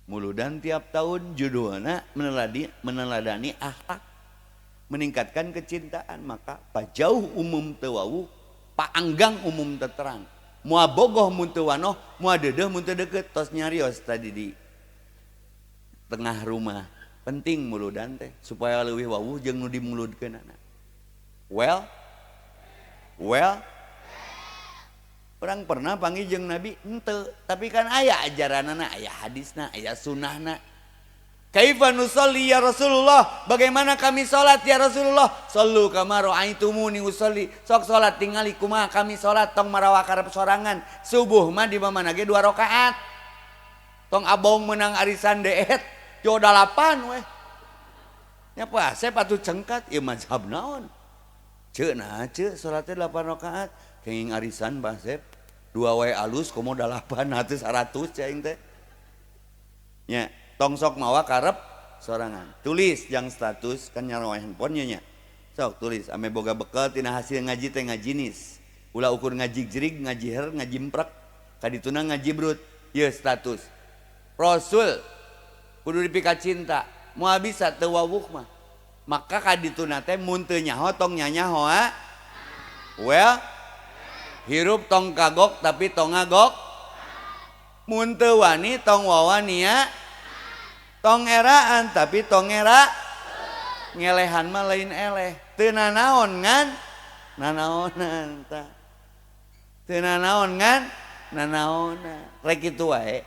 Muludan tiap tahun judulna meneladani akhlak, meningkatkan kecintaan. Maka pajauh umum tewauh, paanggang umum teterang. Mua bogoh mun teu wanoh, mua deudeuh mun teu deukeut, tos nyarios tadi di tengah rumah. Penting muludan teh supaya leuwih wawuh jeung nu dimuludkeunana. Well, orang pernah panggil jeung Nabi henteu, tapi kan aya ajaranana, aya hadisna, aya sunnahna. Kaifa nusolli ya Rasulullah? Bagaimana kami salat ya Rasulullah? Sallu kama ra'aitumuni usolli. Sok salat tingali kumaha kami salat, tong marawa karep sorangan. Subuh mah di mana ge 2 rakaat. Tong abong menang arisan deet, jo 8 weh. Nya pasep atuh cengkat, ieu mazhab naon? Ceuk nah ceuk salatnya 8 rakaat. Kenging arisan pasep 2 wae alus komo 8 atus 100 cing teh. Nya tong sok mawa karep sorangan. Tulis jang status kan nyaroa handphone nya. Sok tulis ame boga bekal tina hasil ngaji teh ngajinis. Ulah ukur ngaji jrig, ngaji her, ngaji emprek. Kadituna ngaji brut. Ieu status. Rasul kudu dipika cinta. Moal bisa teu wawuh mah. Maka kadituna teh mun teu nyaho tong nyanyaho. Well, hirup tong kagok tapi tong ngagok. Mun teu wani tong wawani ya. Tong eraan tapi tong era. Ngelehan mah lain eleh. Teu nanaon ngan nanaonan tah. Teu nanaon ngan nanaonan. Rek kitu wae.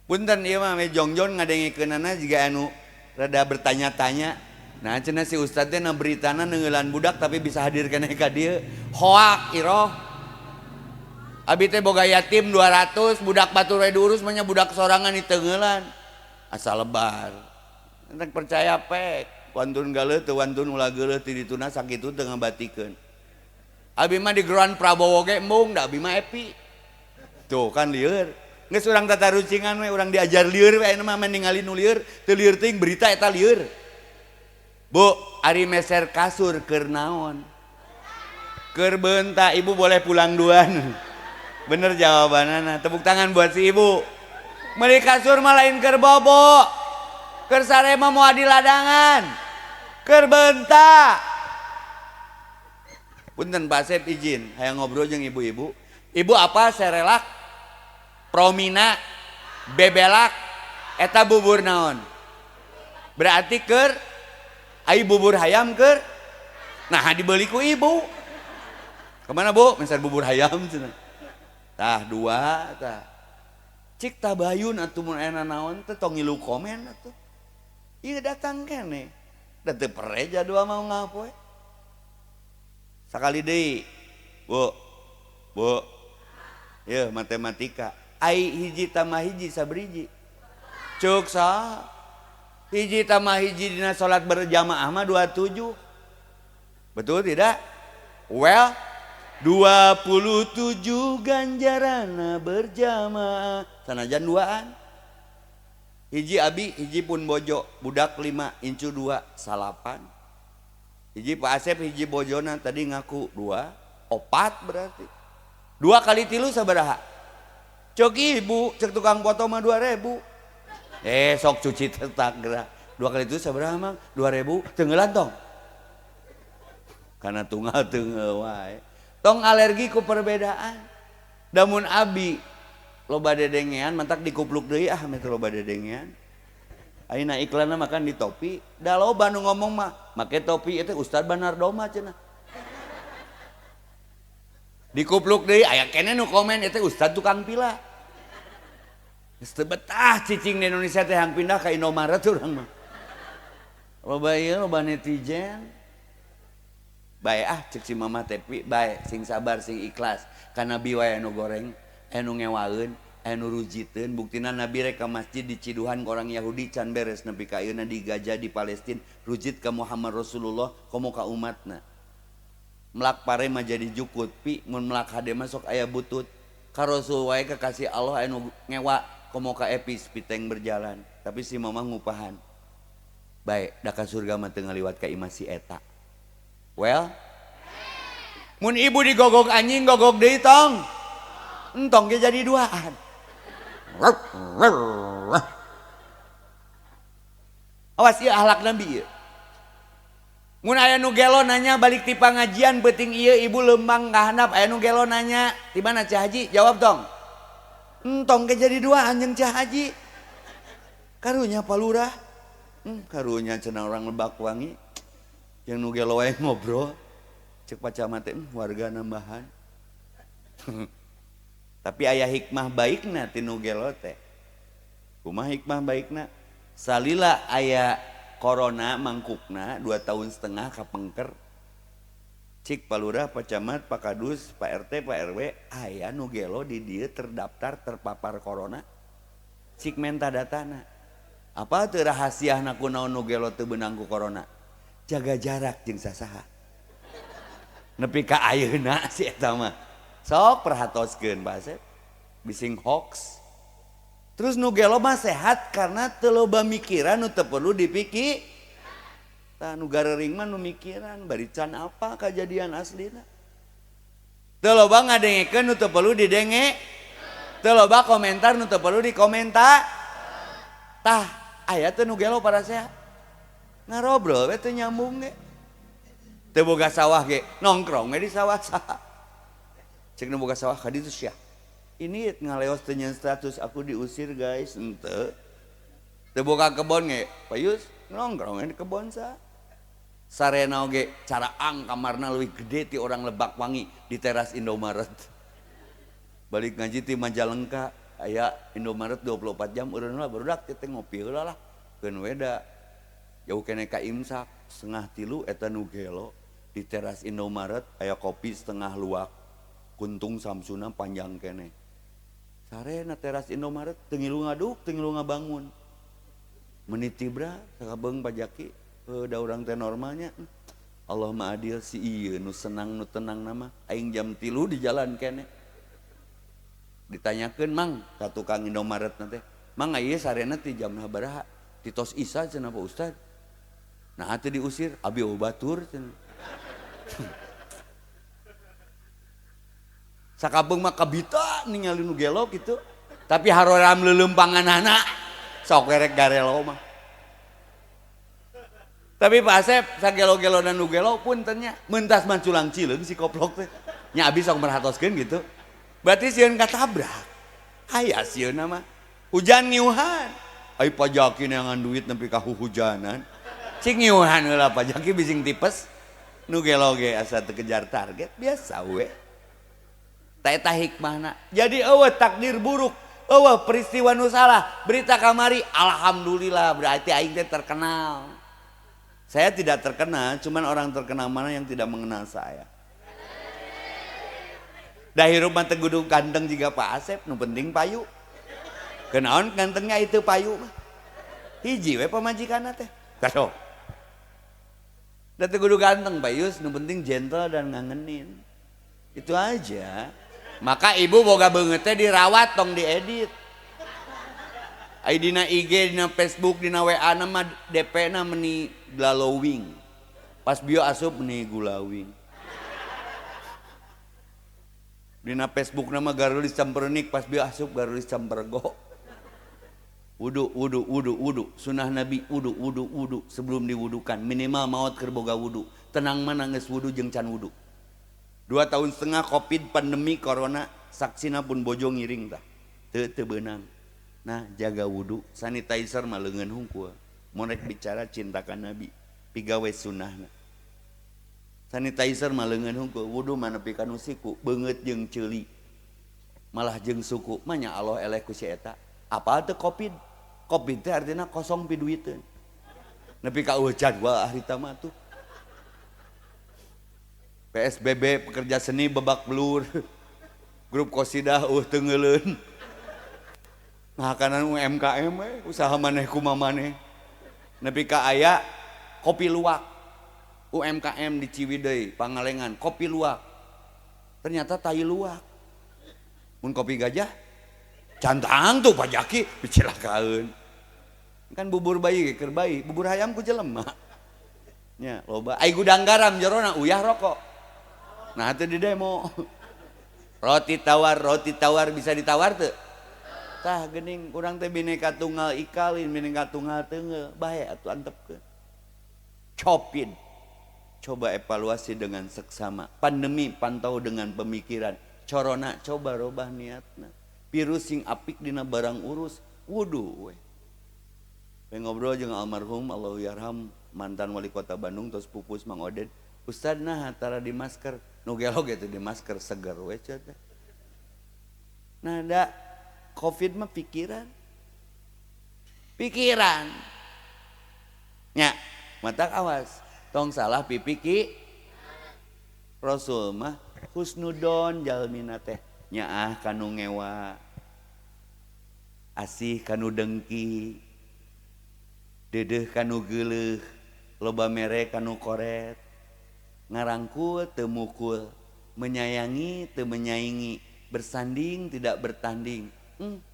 Punten ieu mah me jongjon ngadengikeunana jiga anu rada bertanya-tanya. Nah cenah si ustad teh na beritana neungeulan budak tapi bisa hadir keneh ka dieu. Hoak iroh. Abi teh boga yatim 200, budak batur we diurus mah nya budak sorangan di teungeulan. Asal lebar. Entek percaya pek. Wantun galeut teu wantun ulah geuleut ti dituna sakitu teu ngabatikeun. Abi mah di Geruan Prabowo ge embung da abi mah epi. Tuh kan lieur. Geus urang tatarucingan we urang diajar lieur we anu mah ningali nu lieur, teu lieur teuing berita eta lieur. Bu, ari meser kasur keur naon? Keur beunta, ibu boleh pulang duluan. Bener jawabanana. Tepuk tangan buat si ibu. Meuli kasur mah lain keur bobo. Keur sare mah moal di ladangan. Keur beunta. Punten Pak Asep izin, hayang ngobrol jeung ibu-ibu. Ibu apa serelak? Promina, bebelak, eta bubur naon? Berarti keur ai bubur hayam keur. Nah, dibeli ku ibu. Kemana bu? Meser bubur hayam cenah. Tah 2 tah. Cik tabayun atuh mun aya naon teh tong ngilu komen atuh. Ieu datang keneh. Da teu pere jadwal mau ngapoe. Sakali deui. Bu. Yeuh matematika. Ai hiji tambah hiji sabriji. Cuk saha? Hiji tambah hiji dina salat berjamaah mah 27. Betul tidak? Well, 27 ganjarana berjamaah. Sanajan duaan. Hiji abi, hiji pun bojo, budak 5, incu 2, salapan. Hiji Pak Asep, hiji bojona tadi ngaku 2, 4 berarti. 2 kali 3 sabaraha? Cok ibu, cek tukang foto mah 2000. Sok cuci tetak gerak. 2 kali itu sabaraha mah? 2000, teungeulan tong. Karena tunggal wae. Tong alergi ku perbedaan. Damun abi loba dedengean mantak dikupluk deui meh loba dedengean. Ayeuna iklanna makan di topi, da loba nu ngomong mah make topi itu Ustad Banardo mah cenah. Dikupluk deui aya keneh nu komen itu Ustad tukang pila. Geus teu betah cicing di Indonesia teh yang pindah ka Indomaret urang mah. Loba ieu loba netizen. Bae cek si mama tepi bae sing sabar sing ikhlas kana nabi wae anu goreng anu ngewaeun anu rujiteun buktina nabi rek ka masjid di Ciduhan ka orang Yahudi can beres nepi ka ayeuna di Gaza di Palestina rujit ka Muhammad Rasulullah komo ka umatna melak pare mah jadi jukut pi mun melak hade mah sok aya butut ka Rasul wae kekasih Allah anu ngewa komo ka epis piteng berjalan tapi si mama ngupahan bae da ka surga mah teu ngaliwat ka imah si eta. Well, mun ibu digogok anjing gogok deui tong. Entong ge jadi duaan. Awas ieu akhlak Nabi ieu. Mun aya nu gelo nanya balik ti pangajian beuting ieu ibu lembang kahandap aya nu gelo nanya di mana Cah Haji jawab dong. Entong ke jadi dua anjing Cah Haji. Karunya Pak Lurah. Karunya cenah orang Lebak Wangi. Yang nu gelo wae ngobrol. Cek Pak Camat warga nambahan. Tapi aya hikmah baikna ti nu gelo teh. Kumaha hikmah baikna? Salila aya corona mangkukna 2 tahun setengah kapengker. Cik Pak Lurah, Pak Camat, Pak Kadus, Pak RT, Pak RW aya nu gelo di dieu terdaftar terpapar corona. Cik menta datana. Apa teu rahasiana kunaon nu gelo teu beunang ku corona? Jaga jarak jeung sasaha. Nepi ka ayeuna si eta mah. Sok perhatoskeun bahasa bising hoax. Terus nu gelo mah sehat karena teu loba mikiran nu teu perlu dipikir. Tah nu gareuring mah nu mikiran bari can apa kejadian aslina. Teu loba ngadengekeun nu teu perlu didenge. Teu loba komentar nu teu perlu dikomentar. Tah aya teh nu gelo para sehat. Ngarobrol we teu nyambung ge. Teu boga sawah ge nongkrong we di sawah saha. Cek nu boga sawah ka ditu sia. Ini ngaleos teu nyeun status aku diusir guys henteu. Teu boga kebon ge, Payus nongkrong di kebon sa. Sarena oge caraang kamarna leuwih gede ti orang Lebak Wangi di teras Indomaret. Balik ngaji ti Majalengka aya Indomaret 24 jam urang lah barudak teh ngopi heula lah. Keun weda. Jauh kene ka imsak 2:30 eta nu gelo di teras Indomaret aya kopi setengah luwak. Kuntung Samsuna panjang kene. Sarena teras Indomaret teu ngilu ngaduk, teu ngilu ngabangun. Menit tibra sakabeung pajaki da urang teh normalnya. Allah mah adil si ieu nu senang nu tenang nama aing jam 3 di jalan kene. Ditanyakeun Mang ka tukang Indomaret teh. Mang ieu sarena ti jam sabaraha? Ti tos Isya cenah Pak Ustad. Nah atuh diusir abi batur cenah. Sakabeung mah kabita ningali nu gelo kitu. Tapi haroram leuleumpanganana sok werek garelo mah. Tapi Pak Asep sagelo-gelo dan nu gelo puntennya mentas manculang cileung si koplok teh. Nya abi sok merhatoskeun gitu. Berarti sieun katabrak. Aya sieuna mah. Hujan ngiuhan. Ai pajaki neangan duit nepi ka hujanan. Cik ngiuhan heula pajaki bising tipes. Nu gelo ge asa teu kejar target biasa we. Eta hikmahna. Jadi eueuh takdir buruk, eueuh peristiwa nu salah, berita kamari alhamdulillah berarti aing teh terkenal. Saya tidak terkenal, cuman orang terkenal mana yang tidak mengenal saya. Da hirup mah teh kudu ganteng jiga Pak Asep, nu penting payu. Kenaon gantengnya itu payu mah. Hiji we pamajikanna teh. Kado. Da teh kudu ganteng Payus, nu penting gentle dan ngangenin. Itu aja. Maka ibu boga beungeut teh dirawat tong diedit. Ai dina IG, dina Facebook, dina WA na mah DP na meni glowing. Pas bio asup meni gulawing. Dina Facebook na mah garulis campernik, pas bio asup garulis campergo. Wudu. Sunah Nabi wudu sebelum diwudukan. Minimal maot keur boga wudu. Tenang mah geus wudu jeung can wudu. 2 tahun setengah COVID pandemi corona saksina pun bojo ngiring tah. Teu beunang. Nah, jaga wudu, sanitizer mah leungeun hungkul. Mun rek bicara cintakan Nabi, pigawe sunnahna. Sanitizer mah leungeun hungkul, wudu mah nepi ka nu siku, beungeut jeung ceuli. Malah jeung suku, mah nya Allah eleh ku si eta. Apa teu COVID? COVID teh artina kosong pi duiteun. Nepi ka eueuh jadwal ahli mah tuh. PSBB pekerja seni babak belur. Grup Qosidah teungeuleun. Ngahakanan UMKM usaha maneh kumaha maneh. Nepi ka aya kopi luwak. UMKM di Ciwidey, Pangalengan, kopi luwak. Ternyata tai luwak. Mun kopi gajah cantang tuh pajaki dicilakaeun. Kan bubur bayi keur bayi, bubur hayam ku jelema. Nya loba. Ai gudang garam jerona uyah rokok. Nah itu di demo. Roti tawar bisa ditawar tuh. tah geuning urang teh bineka tunggal ika lain bineka tunggal teungel bae atuh antepkeun copin. Coba evaluasi dengan seksama. Pandemi pantau dengan pemikiran. Corona coba robah niatna. Virus sing apik dina barang urus. Wudu we. Ngobrol jeung almarhum Allahu yarham mantan wali kota Bandung tos pupus Mang Oded. Ustad nah tara di masker. Nu gelog itu di masker seger we cenah. Nah da Covid mah pikiran. Pikiran. Nya, matak awas. Tong salah pipiki Rasul mah husnudon jalmina teh nyaah kanu ngewa asih kanu dengki dedeh kanu geuleuh loba mere kanu koret ngarangkul teu mukul menyayangi teu menyaingi bersanding tidak bertanding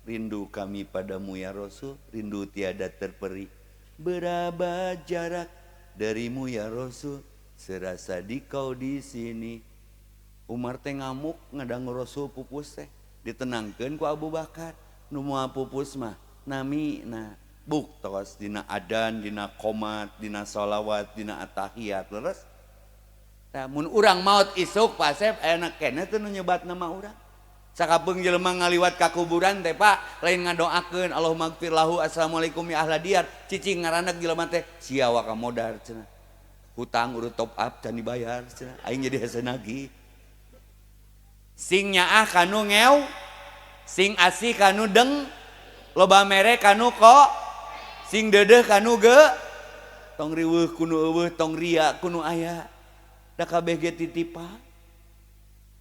rindu kami padamu ya Rasul rindu tiada terperi berapa jarak darimu ya Rasul serasa dikau di sini. Umar teh ngamuk ngadangu Rasul pupus teh ditenangkeun ku Abu Bakar nu moal pupus mah nami na buktos dina adan dina qomat dina sholawat dina atahiyat leres tah mun urang maot isuk Pak Asep aya keneh teh nu nyebat nama urang sakapeung jelema ngaliwat ka kuburan teh Pak lain ngadoakeun Allahumma gfir lahu assalamualaikum ya ahla diyar cicing ngaranak jelema teh sia wa ka modar cenah hutang urut top up can dibayar cenah aing jadi hese nagih sing nyaah kanu ngew sing asih kanu deng loba mere kanu ko sing dedeh kanu ge tong riweuh kunu eueuh tong ria kunu aya da kabeh ge titipan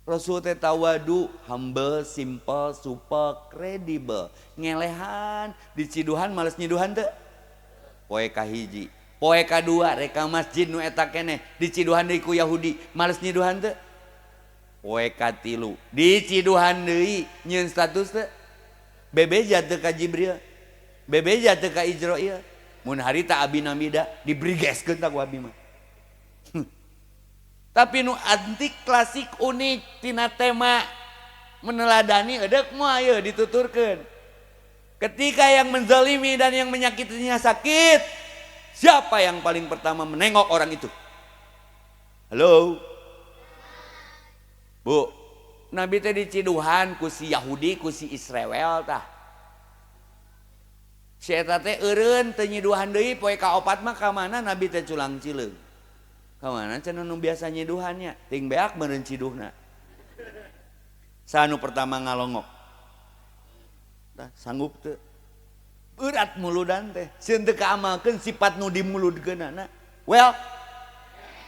Rasul teh tawadu, humble, simple, super, credible. Ngelehan, diciduhan males nyiduhan teh. Poe kahiji, poe kadua reka masjid nu eta keneh, diciduhan deui ku Yahudi, males nyiduhan teh. Poe katilu, diciduhan deui nyieun status teh. Bebeja teh ka Jibril. Bebeja teh ka Israil. Mun harita abi namida dibrigeskeun ta ku abi mah. Tapi nu antik klasik unik tina tema meneladani edek moal ayo dituturkeun. Ketika yang menzalimi dan yang menyakitinya sakit, siapa yang paling pertama menengok orang itu? Halo? Bu, Nabi teh diciduhan ku si Yahudi ku si Israel tah. Si eta teh eureun teu nyiduhan deui poe kaopat mah ka mana Nabi teh culang cileung. Kamana cenah nu biasa nyiduhannya ting beak meureun ciduhna sanu pertama ngalongok tah sanggup teu berat muludan teh sieun teu kaamalkeun sifat nu dimuludkeunana well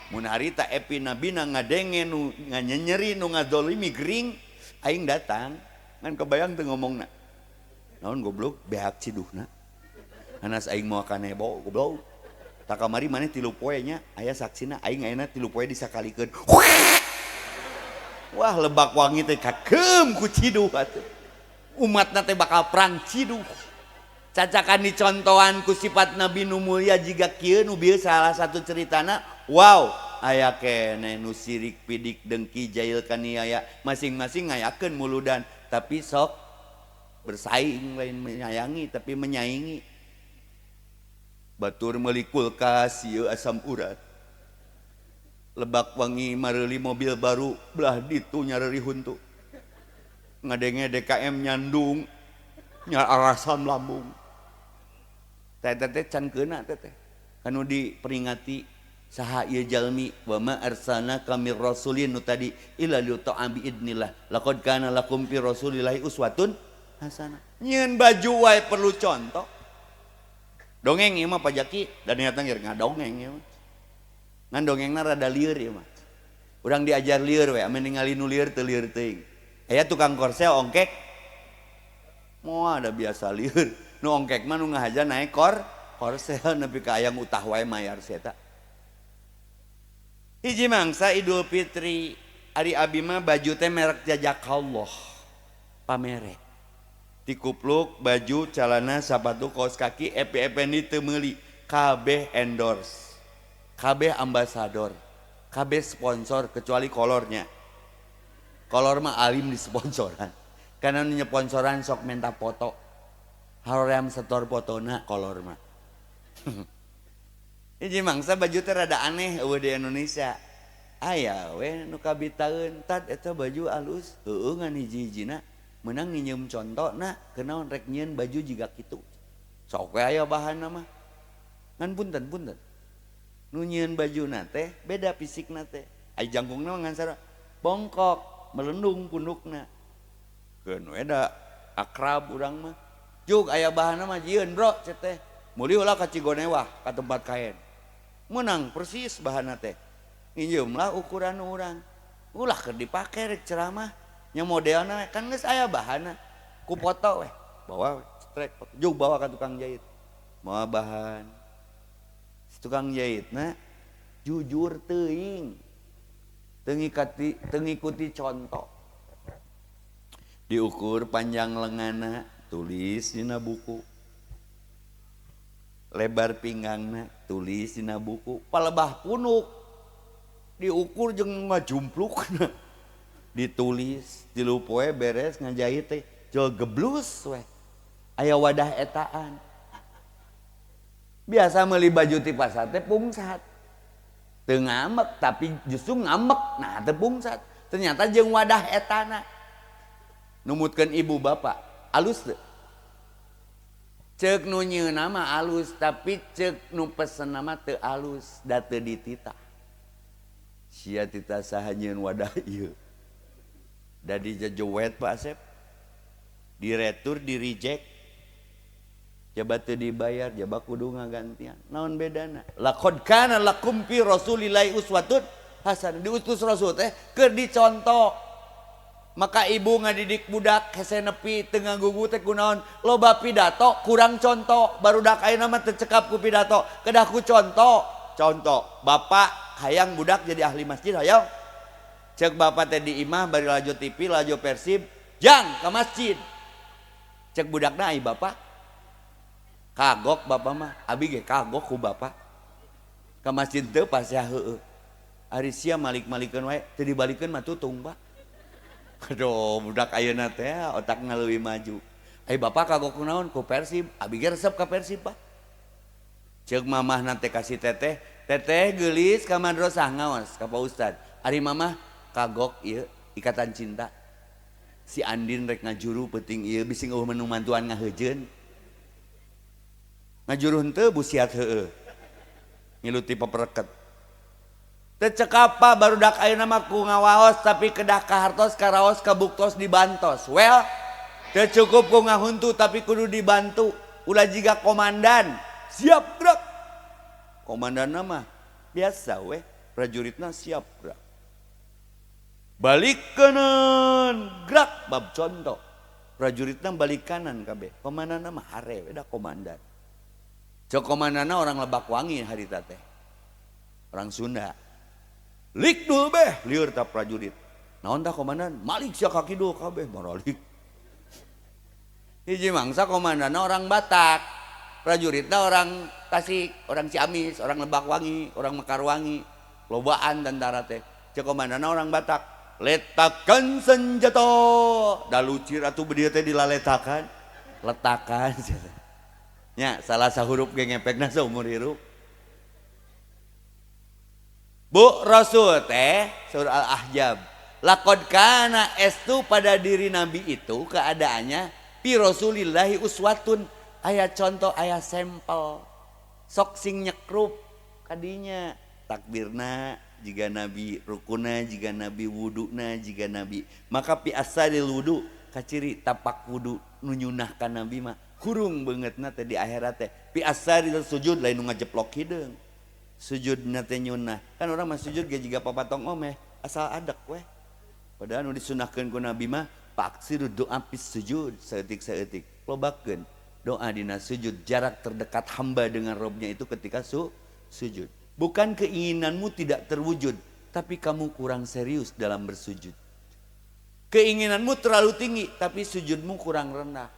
mun harita epi nabina ngadenge nu nganyenyeri nu ngadzolimi gering aing datang ngan kebayang teu ngomongna naon goblok beak ciduhna anas aing moal kanebo goblok tak kamari maneh 3 poe nya aya saksina aing ayeuna 3 poe disakalikeun wah lebak wangi teh kakeum ku ciduh atuh umatna teh bakal perang ciduh cacakan dicontohan ku sifat Nabi nu mulia jiga kieu nu bieu salah satu ceritana wow aya keneh nu sirik pidik dengki jahil kaniaya masing-masing ngayakeun muludan tapi sok bersaing lain menyayangi tapi menyaingi batur meuli kulkas ieu asam urat lebak wangi mareuli mobil baru belah ditu nyareri huntu ngadenge DKM nyandung nya asam lambung teh can keuna teh kanu diperingati saha ieu jalmi wa ma arsalna kamir rasulin nu tadi illa liuta'am bi idnillah laqad kana lakum fi rasulillahi uswatun hasanah nyieun baju wae perlu contoh dongeng ieu mah pajaki dan nyata ngir ngadongeng ieu mah ngan dongengna rada lieur ieu mah urang diajar lieur we ame ningali nu lieur teu lieur teuing aya tukang korsel ongkek moal ada biasa lieur nu ongkek mah nu ngahaja naik korsel nepi ka aya utah wae mayar eta hiji mangsa Idul Fitri ari abi mah baju teh merek Jazakallah pamere tikupluk baju celana sepatu kaos kaki epi-ependi teu meuli kabeh endorse kabeh ambasador kabeh sponsor kecuali kolornya kolor mah alim di sponsoran karena nu sponsoran sok minta foto Hoream setor fotona kolor mah. Hiji mangsa baju teh rada aneh eueuh di Indonesia. Aya we nu kabitaeun tad eta baju alus, heueuh ngan hiji-hijina meunang nginyeum contona kenaon rek nyieun baju jiga kitu. Sok we aya bahanna mah. Ngan punten. Nu nyieun bajuna teh beda fisikna teh. Ai jangkungna mah ngan sarua bongkok, melendung pundukna. Keun we da akrab urang mah. Juk aya bahanna mah jieun bro cet teh. Muli ulah ka Cigonewah ka tempat kain. Menang persis bahanna teh. Nginjeumlah ukuran urang. Ulah keur dipake rek ceramah. Nya modelna kan geus aya bahanna. Ku foto we. Bawa strek foto. Juk bawa ka tukang jahit. Moal bahan. Si tukang jahitna jujur teuing. Teu ngikuti contoh. Diukur panjang lenganna, tulis dina buku. Lebar pinggangna, tulis dina buku. Palebah punuk diukur jeung ngajumplukna. Ditulis, 3 poe beres ngajahit teh. Jol geblus we. Aya wadah etaan. Biasa meuli baju ti pasar teh pungsat. Teu ngamek tapi justru ngamek. Nah teu pungsat. Ternyata jeung wadah etana. Numutkeun ibu bapak, alus teu? Ceuk nu nyieunna mah alus tapi ceuk nu pesenna mah teu alus da teu dititah. Sia titah saha nyieun wadah ieu. Da dijejewet Pak Asep. Diretur, di reject. Jaba teu dibayar, jaba kudu ngagantian. Naon bedana? Laqad kana lakum fi Rasulillahi uswatun hasanah. Diutus Rasul teh keur dicontoh. Maka ibu ngadidik budak hese nepi teu ngagugu teh kunaon? Loba pidato kurang contoh. Barudak ayeuna mah teu cekap ku pidato, kedah ku contoh. Contoh, bapak hayang budak jadi ahli masjid hayang. Cek bapak teh di imah bari lajo TV, lajo Persib, jang ka masjid. Cek budakna ai bapak. Kagok bapak mah, abi ge kagok ku bapak. Ka masjid teu pas ya heueuh. Ari sia malik-malikeun wae, teu dibalikeun mah tutung, Pak. Aduh, budak ayeuna teh otakna leuwih maju. Ai bapak kagok kunaon? Ku Persib. Abi ge resep ka Persib, Pak. Ceuk mamahna teh kasih teteh, teteh geulis ka madrasah ngaos ka Pak Ustad. Ari mamah kagok ieu ikatan cinta. Si Andin rek ngajuru peuting ieu bising eueuh menu mantuan ngaheujeun. Ngajuru henteu busiat heueuh. Ngiluti papereket. Teu cekapa barudak ayeuna mah ku ngawaos tapi kedah kahartos karaos kabuktos dibantos. Well, teu cukup ku ngahuntu tapi kudu dibantu. Ulah jiga komandan, siap gerak. Komandanna mah biasa we, prajuritna siap gerak. Balik kanan, gerak bab contoh. Prajuritna balik kanan kabeh. Komandanna mah hare we da komandan. Cok komandanna orang Lebak Wangi harita teh. Orang Sunda. Lik dul beh, lieur ta prajurit. Naon tah komandan? Malik sia kaki dul kabeh maralik. Hiji mangsa komandanna orang Batak. Prajuritna orang Tasik, orang Ciamis, orang Lebak Wangi, orang Mekarwangi. Lobaan tentara teh. Cek komandanna orang Batak. Letakkan senjata. Da lucir atuh bedieu teh dilaletakan. Letakan. Nya salah sahurup ge ngepekna saumur hirup. Bu Rasul teh surah Al-Ahzab. Laqad kana estu pada diri Nabi itu keadaannya fi Rasulillahi uswatun. Aya contoh, aya sampel. Sok sing nyekrup kadinya. Takbirna jiga Nabi, rukuna jiga Nabi, wuduna jiga Nabi. Maka pi asalil wudu kaciri tapak wudu nu nyunahkan Nabi mah hurung beungeutna teh di akhirat teh. Pi asalil sujud lain nu ngajeplok hideung. Sujud nate nyunah kan orang mah sujud ge jiga papatong omeh asal adek weh. Padahal nu disunahkeun ku Nabi mah paksir doa pis sujud saeutik-saeutik. Lobakeun doa dina sujud, jarak terdekat hamba dengan Robnya itu ketika sujud. Bukan keinginanmu tidak terwujud, tapi kamu kurang serius dalam bersujud. Keinginanmu terlalu tinggi, tapi sujudmu kurang rendah.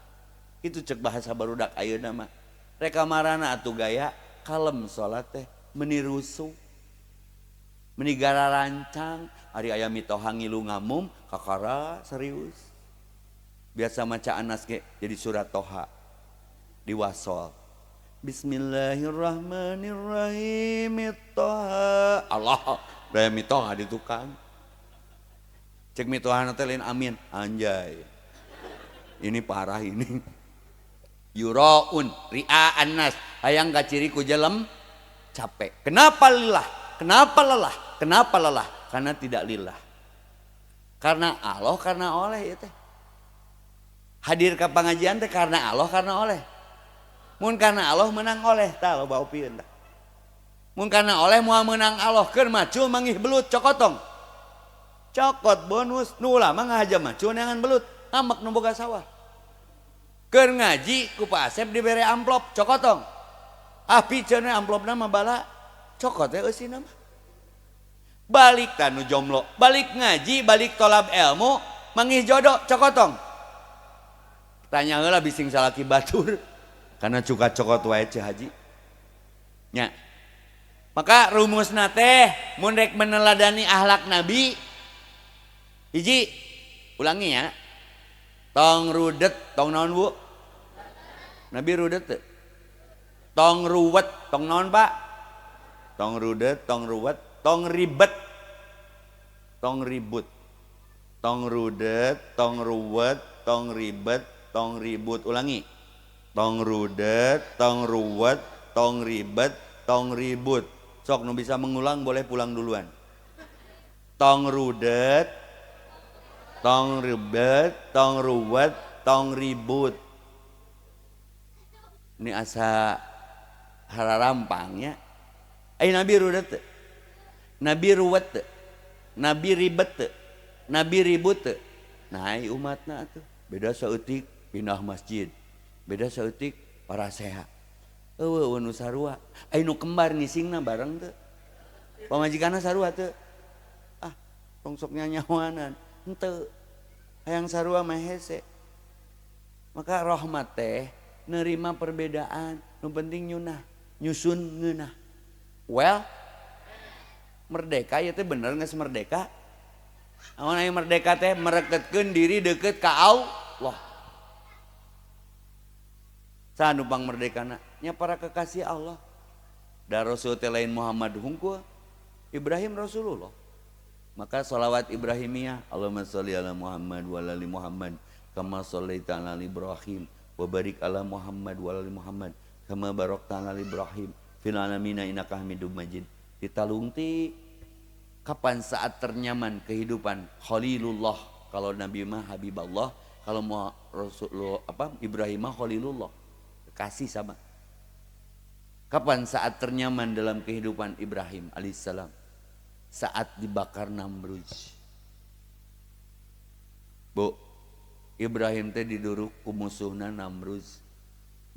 Itu cek bahasa barudak ayeuna mah. Reka marana atuh gaya kalem salat teh. Menirusu menigara rancang ari aya mitoha ngilu ngamum kakara serius biasa maca anas ge jadi surat Toha diwasol. Bismillahirrahmanirrahim. Mitoha. Allah, udah mitoha di tukang. Cek mitoha nanti lain amin. Anjay. Ini parah ini. Yuraun ria'an nas. Hayang kaciri ku jelem capek. Kenapa lillah? Kenapa lelah? Kenapa lelah? Karena tidak lillah. Karena Allah, karena oleh itu. Hadir ke pengajian teh karena Allah, karena oleh. Mun karena Allah menang oleh, tah lo bau pieun tah. Mun karena oleh moal menang Allah, keur macul mangih belut cokotong. Cokot bonus nu ulama ngahaja macul neangan belut, ngamek nu boga sawah. Keur ngaji ku Pak Asep dibere amplop cokotong. Ah piceun amplopna mah bala cokot teh eusina mah. Balik tanu jomblo, balik ngaji, balik tolab ilmu, mangih jodoh cokotong. Tanya heula bising salaki batur. Karena cuka cokot wae Cih Haji. Nya. Maka rumusna teh mun rek meneladani akhlak Nabi hiji ulangi ya. Tong rudet, tong naon Bu? Nabi rudet teu? Tong ruwet, tong naon Pak? Tong rudet, tong ruwet, tong ribet. Tong ribut. Tong rudet, tong ruwet, tong ribet, tong ribut. Ulangi. Tong rudet, tong ruwet, tong ribet, tong ribut. Sok nu bisa mengulang boleh pulang duluan. Tong rudet, tong ribet, tong ruwet, tong ribut. Ini asa hararampangnya. Nabi rudet te? Nabi ruwet te? Nabi ribet te? Nabi ribut te? Nah umatna tuh beda saeutik pindah masjid. Beda saeutik para sehat. Eueuh nu sarua. Nu kembar ngisingna bareng teu. Pamajikanna sarua teu. Ah, tong sok nyanyawanan. Henteu. Hayang sarua mah hese. Maka rahmat teh nerima perbedaan. Nu penting nyusun ngeunah. Well, merdeka ya teh bener geus merdeka. Amun aya merdeka teh mereketkeun diri deukeut ka Allah. Sanu pang merdekana nya para kekasih Allah. Da Rasul teh lain Muhammad hungkul, Ibrahim Rasulullah. Maka sholawat Ibrahimiyah, Allahumma sholli ala Muhammad wa ala ali Muhammad kama shallaita ala Ibrahim wa barik ala Muhammad wa ala ali Muhammad kama barakta ala Ibrahim fil alamin innaka Hamidum Majid. Ditalungti kapan saat ternyaman kehidupan Khalilullah, kalau Nabi mah Habiballah, kalau mau Rasulullah Ibrahim mah Khalilullah. Kasih sama. Kapan saat ternyaman dalam kehidupan Ibrahim alaihissalam? Saat dibakar Namrud. Bu, Ibrahim teh diduruk ku musuhna Namrud.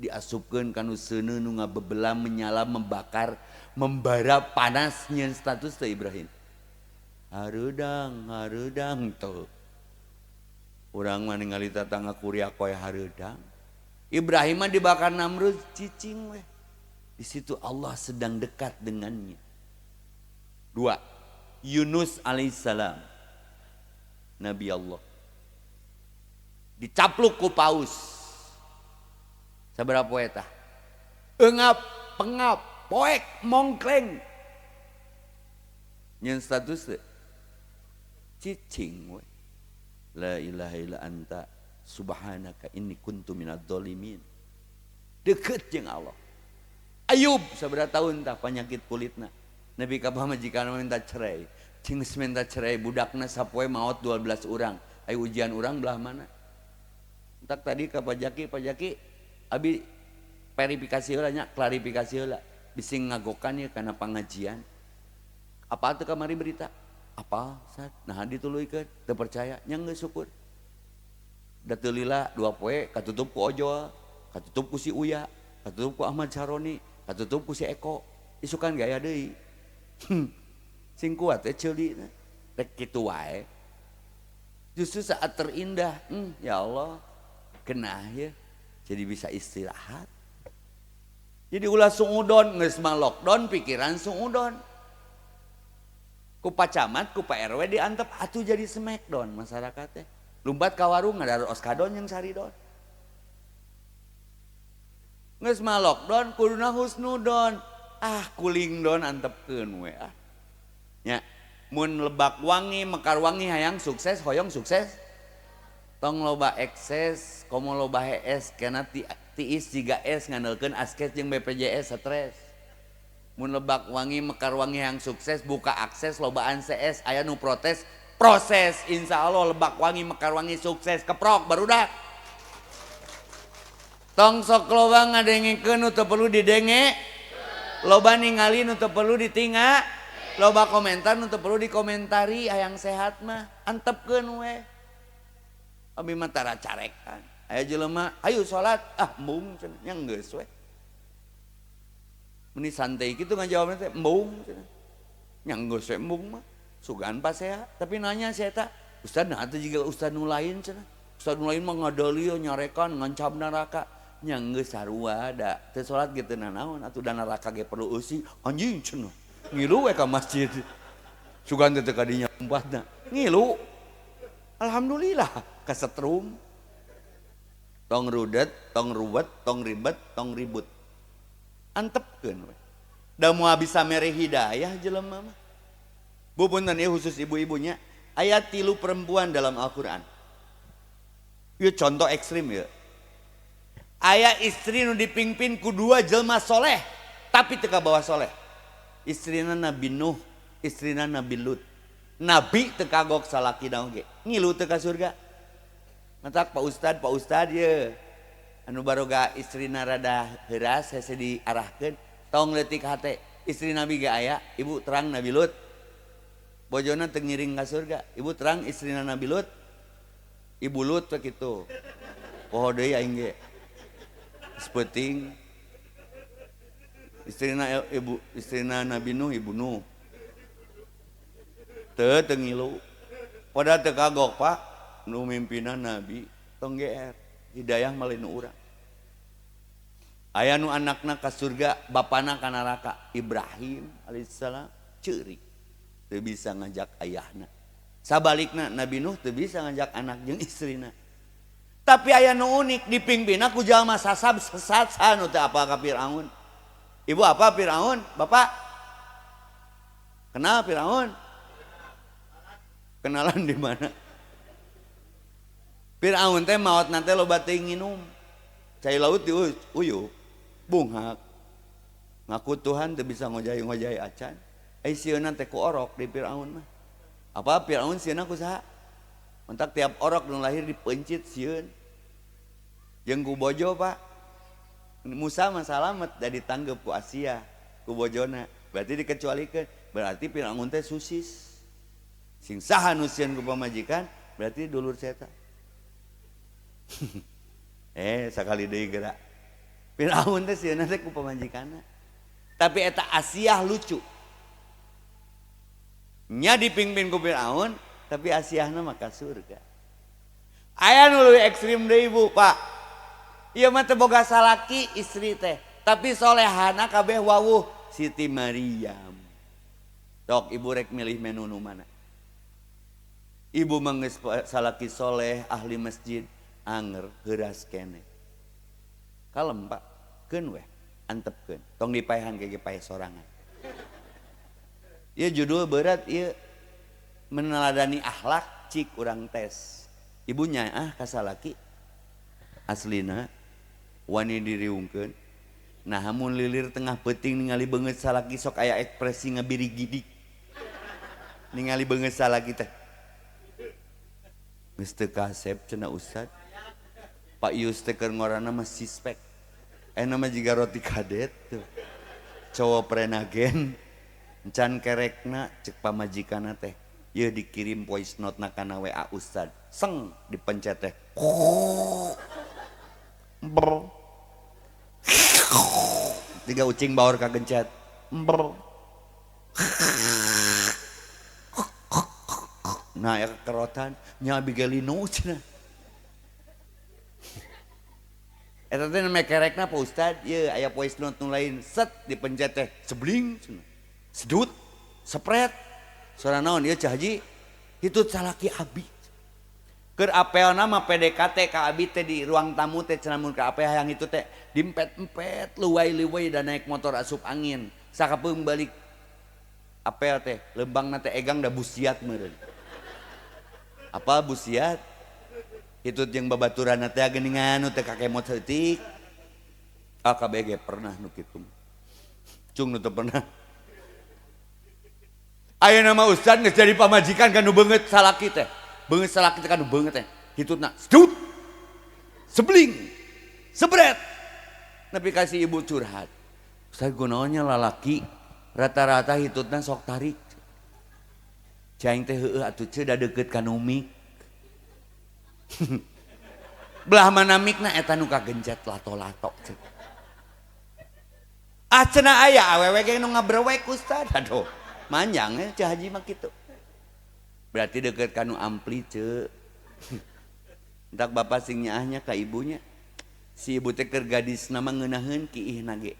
Diasupkeun kanu seuneu nu ngabebelah menyala membakar membara panas nyeun status teh Ibrahim. Hareudang tuh. Urang mah ningali tatangga kuria koe hareudang. Ibrahim mah dibakar Namrud cicing weh. Di situ Allah sedang dekat dengannya. 2. Yunus alaihissalam. Nabi Allah. Dicapluk ku paus. Sabaraha poe tah? Eungap, pengap, poek, mongkleng. Nyeun status teh cicing weh. La ilaha illa anta subhanaka inni kuntu minadz zalimin. Deket jeung Allah. Ayub sabaraha tahun tah penyakit kulitna. Nabi ka pamajikanna minta cerai. Cing geus minta cerai budakna sapoe maot 12 urang. Aya ujian urang belah mana? Entak tadi ka pajaki abi verifikasi heula nya, klarifikasi heula. Bising ngagokan ya kana pangajian. Apa teu kamari berita? Apa? Nah dituluykeun teu percaya nya geus syukur. Da teu lila 2 poe katutup ku ojol, katutup ku si Uya, katutup ku Ahmad Saroni, katutup ku si Eko. Isukan gaya deui. Sing kuat teh ceulina. Rek kitu wae. Justru saat terindah, ya Allah, kenah ya. Jadi bisa istirahat. Jadi ulah suudon geus mah lockdown pikiran suudon. Ku pacamat, ku Pak RW diantep atuh jadi smackdown masyarakat teh. Lumpat ka warung ngadaros kadon yang saridon. Geus mah lockdown kuduna husnudon. Kuling don antepkeun we nya. Mun Lebak Wangi Mekar Wangi hayang sukses hoyong sukses. Tong loba ekses komo loba HS kana tiis jiga S ngandalkeun askes jeung BPJS stres. Mun Lebak Wangi Mekar Wangi hayang sukses buka akses lobaan CS aya nu protes proses. Insya Allah Lebak Wangi Mekar Wangi sukses keprok barudak. Tong sok loba ngadengikeun nu teu perlu didenge, loba ningali nu teu perlu ditinga, loba komentar nu teu perlu dikomentari. Hayang sehat mah antepkeun we. Abi mah tara carekan. Aya jelema ayo salat embung cenah nya geus we. Meni santai kitu ngajawabna teh embung cenah. Nya geus we embung mah. Sugan paseha tapi nanya si eta, "Ustaz nah atuh jiga ustaz nu lain cenah. Ustaz nu lain mah ngadali nyarekan ngancam neraka." Nya geus sarua da teu salat kitu naon atuh da neraka ge perlu eusi anjing cenah. Ngilu we ka masjid. Sugan teh ka dinya umpatna. Ngilu. Alhamdulillah kasetrum. Tong rudet, tong ruwet, tong ribet, tong ribut. Antepkeun we. Da moal bisa mere hidayah jelema mah. Punten ieu khusus ibu-ibunya, ayat 3 perempuan dalam Al-Qur'an. Ieu contoh ekstrim ya. Aya istri nu dipingpin ku 2 jelema soleh tapi teu kabawa soleh. Istrina Nabi Nuh, istrina Nabi Lut. Nabi teu kagok salaki naon ge. Ngilu teu ka surga. Matak Pak Ustad ye. Anu baroga istrina rada heuras hese diarahkeun, tong leutik hate. Istri Nabi ge aya, ibu terang Nabi Lut. Bojona teu ngiring ka surga. Ibu terang istrina Nabi Lut. Ibu Lut teh kitu. Poho deui aing ge. Sepenting istrina Nabi Nuh ibu Nuh teu ngilu pada teu kagok Pak nu mimpinan Nabi tong GR hidayah malin urang. Aya nu anakna ka surga bapana ka neraka. Ibrahim alaihissalam ceurik teu bisa ngajak ayahna. Sabalikna Nabi Nuh teu bisa ngajak anak jeung istrina. Tapi aya nu unik dipingpinna ku jalma sasab sesat sanu teh apa ka Firaun. Ibu apa Firaun? Bapak kenal Firaun? Kenalan di mana? Firaun teh maot nanti loba teuing nginum. Cai laut diuyuh bunghak. Ngaku Tuhan teu bisa ngojai-ngojai acan. Ai sieuna teh ku orok di Firaun mah. Apa Firaun sieuna ku saha? Mentak tiap orok nu lahir dipencit sieun. Jeung ku bojo Pak. Musa mah salamet da ditanggep ku Asia, ku bojona. Berarti dikecualikeun. Berarti Firaun teh susis. Sing saha nu sieun ku pamajikan, berarti dulur saya. Sakali deui geura. Firaun teh sieuna teh ku pamajikanna. Tapi eta Asia lucu. Nya dipingpin ku Firaun, tapi Asiahna mah ka surga. Aya nu leuwih ekstrim deui Ibu, Pak. Ieu mah teu boga salaki istri teh, tapi solehana kabeh wawuh Siti Maryam. Tok Ibu rek milih menu nu mana? Ibu mah geus salaki soleh, ahli masjid, anger, heuras keneh. Kalem Pak, keun weh, antepkeun. Tong dipaehan ke pae sorangan. Ieu judul berat ieu meneladani akhlak cik urang tes. Ibunya kasalaki aslina wani diriungkeun. Nah hamun lilir tengah peuting ningali beungeut salaki sok aya ekspresi ngabiri gidik. Ningali beungeut salaki teh. Geus teu kasep cenah Ustad. Pak Yus teh keur ngorana mah sispek. Nama jiga roti kadet tuh. Cowok prenagen. Encan kerekna cek pamajikanna teh. Ye dikirim voice note na kana WA Ustad. Seng dipencet teh. Ber. Tiga ucing baur kagencet. Ber. Nah ya kerotan nya bigelino cenah. Eta teh nama kerekna Pak Ustad, ye aya voice note nu lain set dipencet teh sebling cenah. Sedut, sepret. Suara naon ieu Cah Haji? Itu salaki abi. Keur apel nama PDKT ka abi teh di ruang tamu teh cenah mun ka apel hayang itu teh diempet-empet luwai-luwai dan naik motor asup angin. Sakapeung balik apel teh lembangna teh egang da busiat meureun. Apa busiat? Hitut jeung babaturanna teh geuningan nu teh kakemot heutik. KBG pernah nu kitu. Cung nu teu pernah. Ayeuna mah ustad geus jadi pamajikan kanu beungeut salaki teh. Beungeut salaki teh kanu beungeut teh. Hitutna sedut. Sebling. Sebret. Nepi kasih ibu curhat. Ustaz kunaonnya lalaki rata-rata hitutna sok tarik. Caing teh heueuh atuh ceu da deukeut ka nu mik. Belah mana mikna eta nu kagencet lato-lato ceu. Cenah aya awewe ge nu ngabrewek ustad. Aduh, manjang ceu haji mah kitu. Berarti deukeut ka nu ampli ceu. Entak bapak sing nyaahnya ka ibunya. Si ibu teh keur gadisna mah ngeunaheun kiihna ge.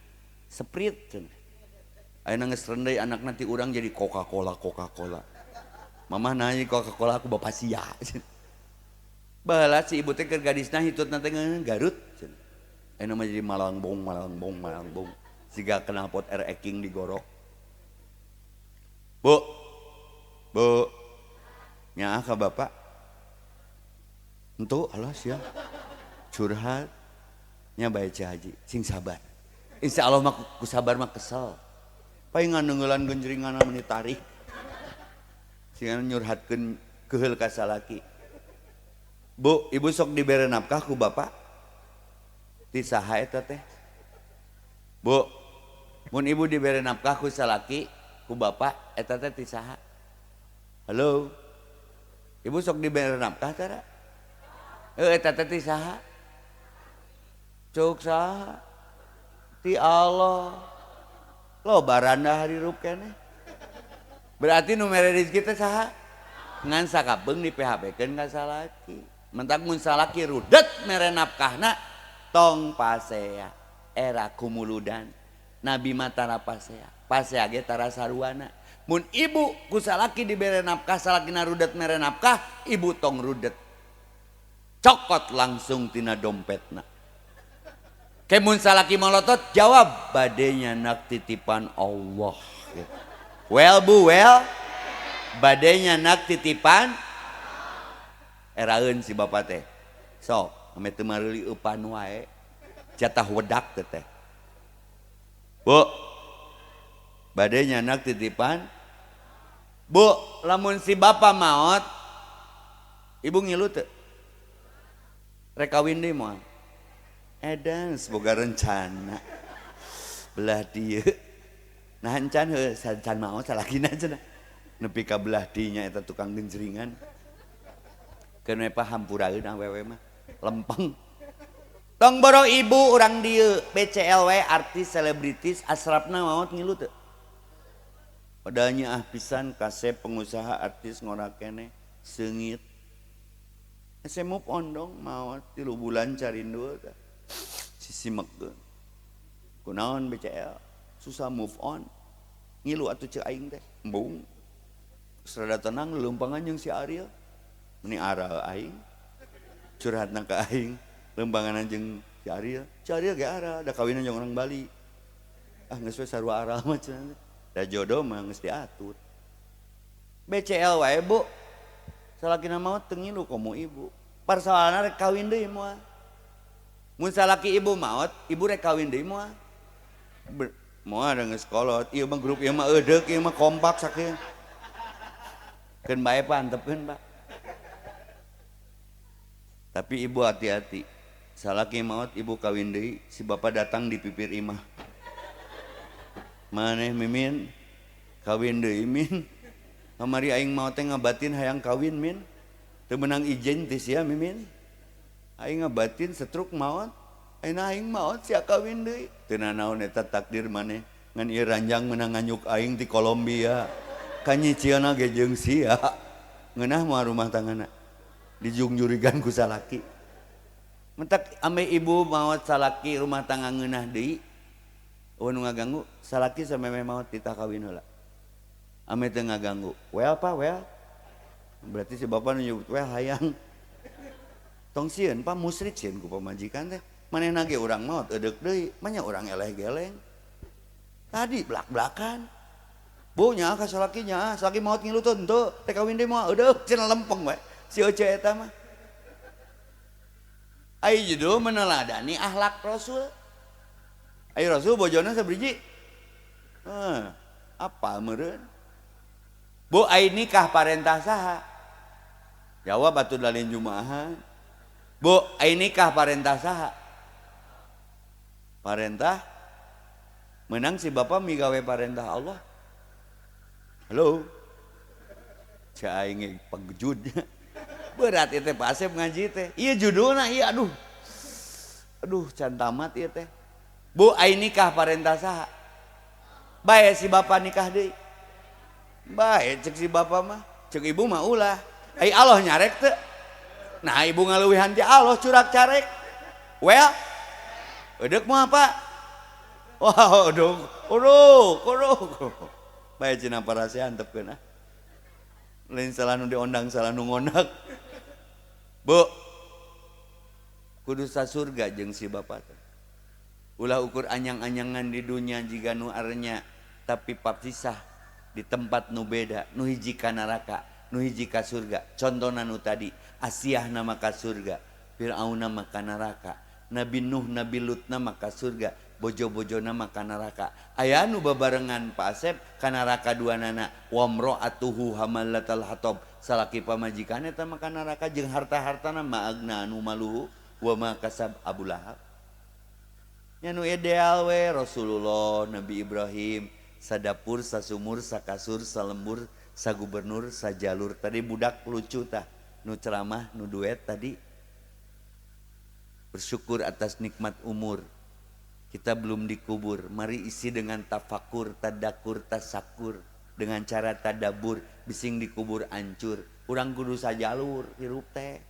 Sprite cenah. Ayeuna geus rendai anakna ti urang jadi Coca-Cola. Mamah nanya Coca-Cola aku bapak sia. Baheula si ibu teh keur gadisna hitutna teh Garut cenah. Ayeuna mah jadi malangbong. Siga knalpot R-Eking digorok. Bu. Nyaah ka bapak. Entu alas ya. Curhat. Nya bae Cah Haji, sing sabar. Insyaallah mah ku sabar mah kesel. Paingan neungeulan genjringanna meni tarik. Singan nyurhatkeun keheul ka salaki. Bu, ibu sok dibere nafkah ku bapak? Ti saha eta teh? Bu, mun ibu dibere nafkah ku salaki, ku bapak, eta teh ti saha? Halo? Ibu sok dibere nafkah tara? Eta teh ti saha? Cuk saha? Ti Allah. Lo baranda hari rup keneh. Berarti nu mere rezeki teh saha? Ngan sakabeung di PHP-keun ka salaki. Mentak mun salaki rudet mere nafkahna tong pasea. Era kumuludan. Nabi mah tara pasea. Pasea ge tara saruana. Mun ibu ku salaki dibere nafkah, salakina rudet mere nafkah, ibu tong rudet. Cokot langsung tina dompetna. Kemun salaki molotot jawab badenya nak titipan Allah. Well bu well, badenya nak titipan. Eraeun si bapak teh. Sok, ame teu mareuli eupan wae. Jatah wedak teh. Bu. Badenya nak titipan. Bu, lamun si bapak maot, ibu ngilu teu? Rek kawin deui moal. Edan boga rencana belah dieu nah encan heuh can maot salakina cenah nepi ka belah dinya eta tukang genjringan keun we paham puraeun awewe mah lempeng tong boro ibu urang dieu BCLW artis selebritis asrapna maot ngilu teu padahal nyaah pisan kasep pengusaha artis ngora keneh seungit ese move on dong maot 3 bulan carindu teh sisi meggeun kunaon BCL susah move on ngilu atuh ceu aing teh embung serada tenang leumpang jeung si Ariel meni aral aing curhatna ka aing leumpangan jeung si Ariel ge aral da kawinan jeung orang Bali geus we sarua aral mah cenah da jodoh mah geus diatur BCL wae bu salakina maot teu ngilu komo ibu persoalanna rek kawin deui moal mun salaki ibu maot, ibu rek kawin deui moal. Moal ada geus kolot, ieu mah grup ieu mah eudeuh, ieu mah kompak sakieu. Keun bae pantepkeun, Pak. Tapi ibu hati-hati. Salaki maot ibu kawin deui, si bapak datang di pipir imah. Maneh Mimin? Kawin deui Min. Kamari aing maot teh ngabatin hayang kawin Min. Teu meunang ijen ti sia Mimin. Aing ngabatin setruk maot aing maot sia kawin deui teu naon eta takdir maneh ngan ieu ranjang meunang nganyuk aing ti Kolombia kanyicieuna ge jeung sia ngeunah moal rumah tanggana dijungjurigan ku salaki mentak ame ibu maot salaki rumah tangga ngeunah deui nu ngaganggu salaki sameme maot titah kawin heula ame teu ngaganggu well pa well berarti si bapak nu nyebut well hayang tong sieun pa musrik sieun ku pamajikan teh manehna ge urang maot edeuk deui manya urang eleh geleng tadi blak-blakan bu nya ka salaki nya salaki maot ngilu teu henteu teh kawin deui moal edeuk cenah lempeng we si Ece eta mah ai judul meneladani akhlak Rasul ai Rasul bojona sabriji apa meureun bu ai nikah parentah saha jawab atuh dalin jumaahan bu ai nikah parentah saha parentah menang si bapak migawe parentah Allah halo cai aing pagejudnya berat ieu teh Pak Asep ngaji teh ieu judulna ieu aduh can tamat ieu teh bu ai nikah parentah saha bae si bapak nikah deui bae cek si bapak mah cek ibu mah ulah ai Allah nyarek teu nah ibu ngaluwihan ti Allah curak carek well edeuk mah apa wah uduk bae cenah parase antepkeun lain salah nu diondang salah nu ngondak bu kudu sasurga jeung si bapak teh ulah ukur anyang-anyangan di dunia jiga nu arenya tapi papisah di tempat nu beda nu hiji ka neraka nu hiji ka surga contona nu tadi Asiah nama ka surga Firaun nama ka neraka Nabi Nuh Nabi Lut nama ka surga bojo-bojo nama ka neraka aya nu babarengan Pak Asep ka neraka duanana wamro'atuhu hamalatal hatab salaki pamajikan eta mah ka neraka jeung harta-hartana maagna anu maluhu wa ma kasab Abu Lahab nya nu ideal we Rasulullah Nabi Ibrahim sadapur sasumur sakasur salembur sagubernur sajalur tadi budak lucu tah nu ceramah nu duet tadi bersyukur atas nikmat umur kita belum dikubur mari isi dengan tafakur tadakur tasakur dengan cara tadabur bising dikubur ancur urang kudu sajalur hirup teh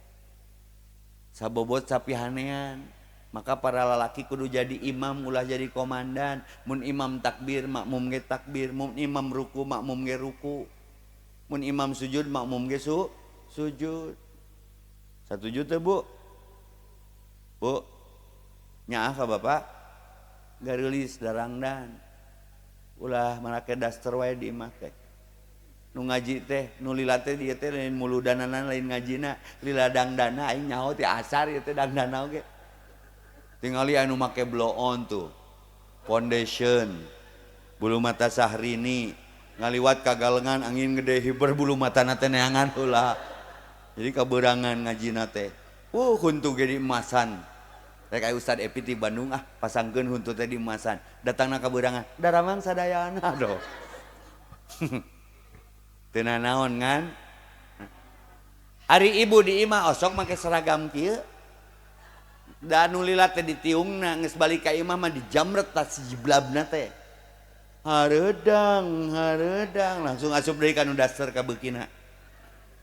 sabobot sapihanean maka para lalaki kudu jadi imam ulah jadi komandan mun imam takbir makmum ge takbir mun imam ruku makmum ge ruku mun imam sujud makmum ge sujud satuju teh bu nyaah ka bapak garulis darangdan ulah make daster wae di imah teh nu ngaji teh nu lila teh dieu teh lain muludanana lain ngajina lila dangdana aing nyaho ti asar ieu teh dangdana oge tingali anu make blow on tuh foundation bulu mata Sahrini ngaliwat kagalengan angin gede hiber bulu matana teh neangan heula jadi kaberangan ngajina teh huntu ge di emasan rek aya Ustad Epi di Bandung pasangkeun huntu teh di emasan datangna kaberangan daramang sadayana doh teu naon ngan ari ibu di imah osok make seragam kieu da nu lila teh ditiungna geus balik ka imah mah dijamret tas jiblabna teh hareudang langsung asup deui ka nu daster ka beukina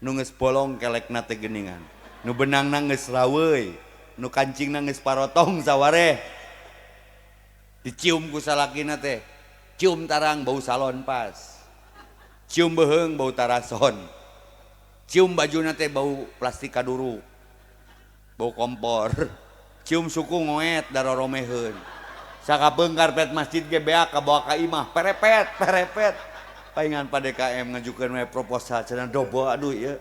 nu geus bolong kelekna teh geuningan nu benangna geus raweuy nu kancingna geus parotong sawareh dicium ku salakina teh cium tarang bau salon pas cium beheung bau tarason cium bajuna teh bau plastik kaduru bau kompor cium suku ngoet daroromeheun sakapeung karpet masjid ge beak kabawa ka imah perepet paingan pa DKM ngajukeun we proposal cenah dobo aduh ieu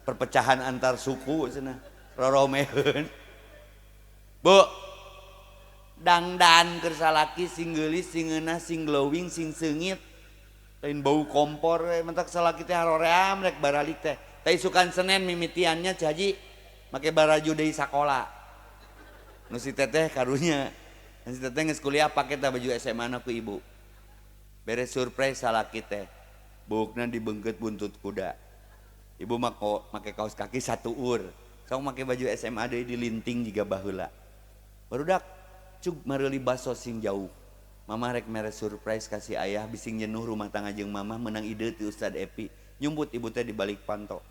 perpecahan antar suku cenah roromeheun bu dangdan keur salaki sing geulis sing ngeunah sing glowing sing seungit lain bau kompor we mentak salaki teh haroream rek baralik teh teh isukan Senen mimitiannya Haji make baraju deui sakola nu si teteh karunya si teteh geus kuliah pake teh baju SMA na ku ibu beres surprise salaki teh buukna dibeungkeut buntut kuda ibu make kaos kaki satu ur sok make baju SMA deui dilinting jiga baheula barudak cug mareuli baso sing jauh mama rek mere surprise kasih ayah bising nyenuh rumah tangga jeung mama menang ide ti Ustad Epi nyumput ibu teh di balik panto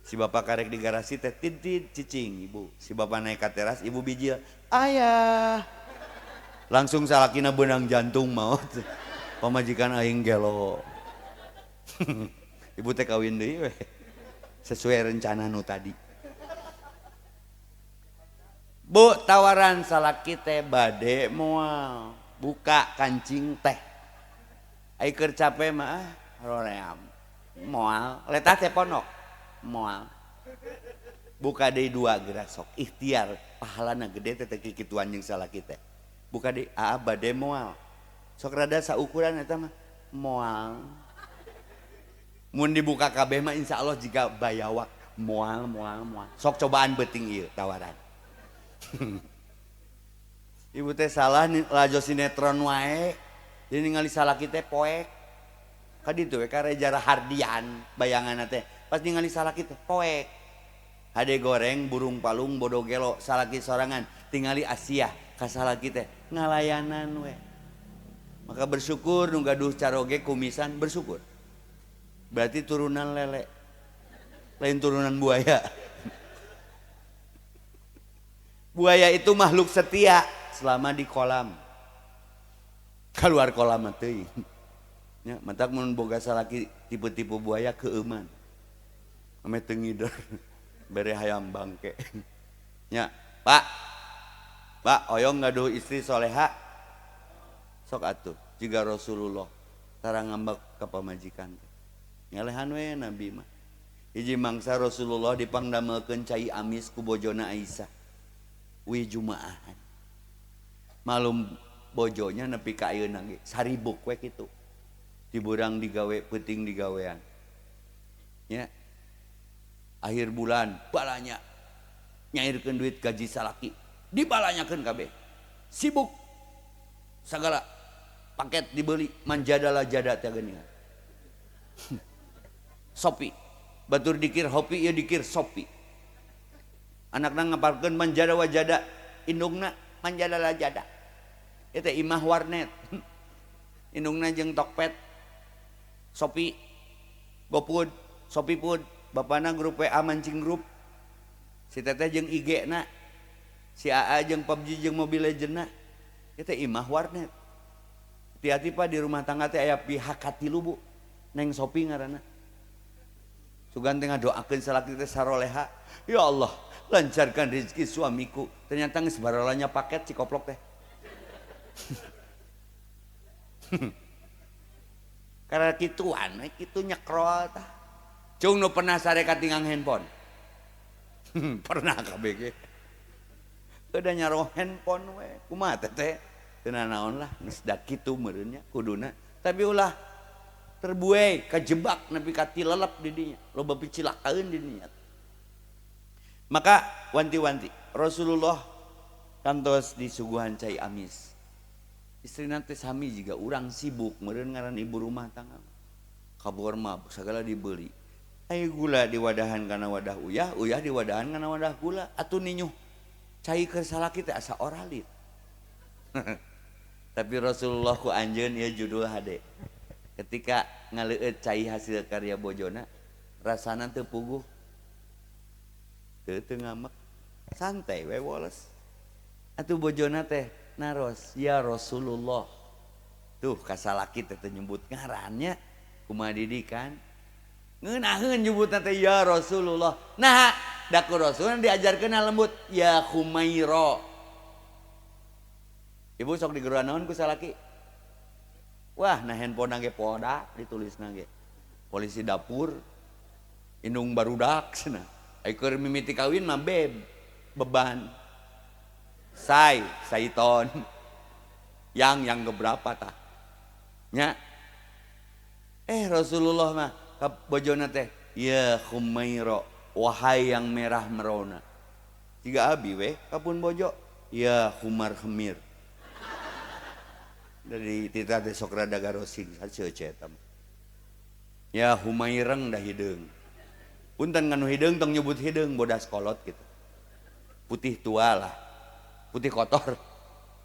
si bapak karek di garasi teh tintit cicing ibu si bapak naik ke teras ibu bijil ayah langsung salakina benang jantung maut pamajikan aing gelo ibu teh kawin deui we sesuai rencana nu tadi Bu tawaran salaki teh bade moal buka kancing teh ai keur capek mah roream moal letah teh ponok moal buka deui dua geura sok ikhtiar pahalana gede teh teu kitu anjeun salaki teh buka deui bade moal sok rada saukuran eta mah moal mun dibuka kabeh mah insyaallah jiga bayawak moal sok cobaan beuting ieu tawaran. Ibu teh salah lajo sinetron wae jadi ningali salaki teh poek kaditu we kareja hardian bayanganna teh pas ningali salaki teh poek hade goreng burung palung bodo gelo salaki sorangan tingali Asia ka salaki teh ngalayanan we maka bersyukur nu gaduh caroge kumisan bersyukur berarti turunan lele lain turunan buaya. Buaya itu makhluk setia selama di kolam. Keluar kolam teh. Ya, matak mun boga salaki tipe-tipe buaya keuman. Ame teu ngider. Bere hayam bangke. Ya, Pak. Pak, oyong ngaduh istri soleha. Sok atuh, jiga Rasulullah tara ngambek ka pamajikan. Ngalehan we Nabi mah. Hiji mangsa Rasulullah dipangdamelkeun cai amis ku bojona Aisyah. Wi jumaahan malum bojonya nepi ka ayeuna ge saribuk we kitu diburang digawe peuting digawean nya akhir bulan balanya nyairkeun duit gaji salaki dibalanyakeun kabeh sibuk sagala paket dibeli manjadalah jada teh geuningan Sopi batur dikir hopi ieu dikir sopi anakna ngapalkeun manjada wajada indungna manjada lajada eta imah warnet indungna jeung Tokped Sopi GoFood Sopi Food bapana grup WA mancing grup si teteh jeung IG na si AA jeung PUBG jeung Mobile Legends na eta imah warnet hati-hati Pak di rumah tangga teh aya pihak katilu Bu Neng Sopi ngaranna sugan teh ngadoakeun salaki teh saroleha ya Allah lancarkan rezeki suamiku ternyata geus barolanya paket cikoplok teh karena kituan kitu nyekrol tah cung nu pernah sare katingang handphone pernah kabeh ge udah nyaro handphone we kumaha teh teu naon lah geus da kitu meureun nya kuduna tapi ulah terbuai kajebak nepi ka tilelep di dinya loba picilakaeun di dinya. Maka wanti-wanti Rasulullah kantos disuguhan cai amis istri nanti sami juga urang sibuk meureun ngaran ibu rumah tangga kabur mah segala dibeli aya gula di wadahan kana wadah uyah di wadahan kana wadah gula atuh ninyuh cai keur salaki teh asa oralit tapi Rasulullah ku anjeun ieu judul hade ketika ngaleueut cai hasil karya bojona rasana teu puguh teu ngamek santai we woles atuh bojona teh naros ya Rasulullah tuh kasalaki teh nyebut ngarannya kumaha didikan ngeunaheun nyebutna teh ya Rasulullah nah da ku Rasul diajarkeun lembut ya Humaira ibu sok digeruan naon ku salaki wah nah handphone ge poda ditulisna ge polisi dapur indung barudak cenah keur mimiti kawin mah beban saiton yang keberapa tah nya Rasulullah mah ka bojona teh ya Humaira wahai yang merah merona jiga abi we kapun bojo ya Humar Khemir dari tita teh sok rada garosing saceuk eta ya Humaireng dah hideung punten nganu hideung tong nyebut hideung bodas kolot gitu putih tua lah putih kotor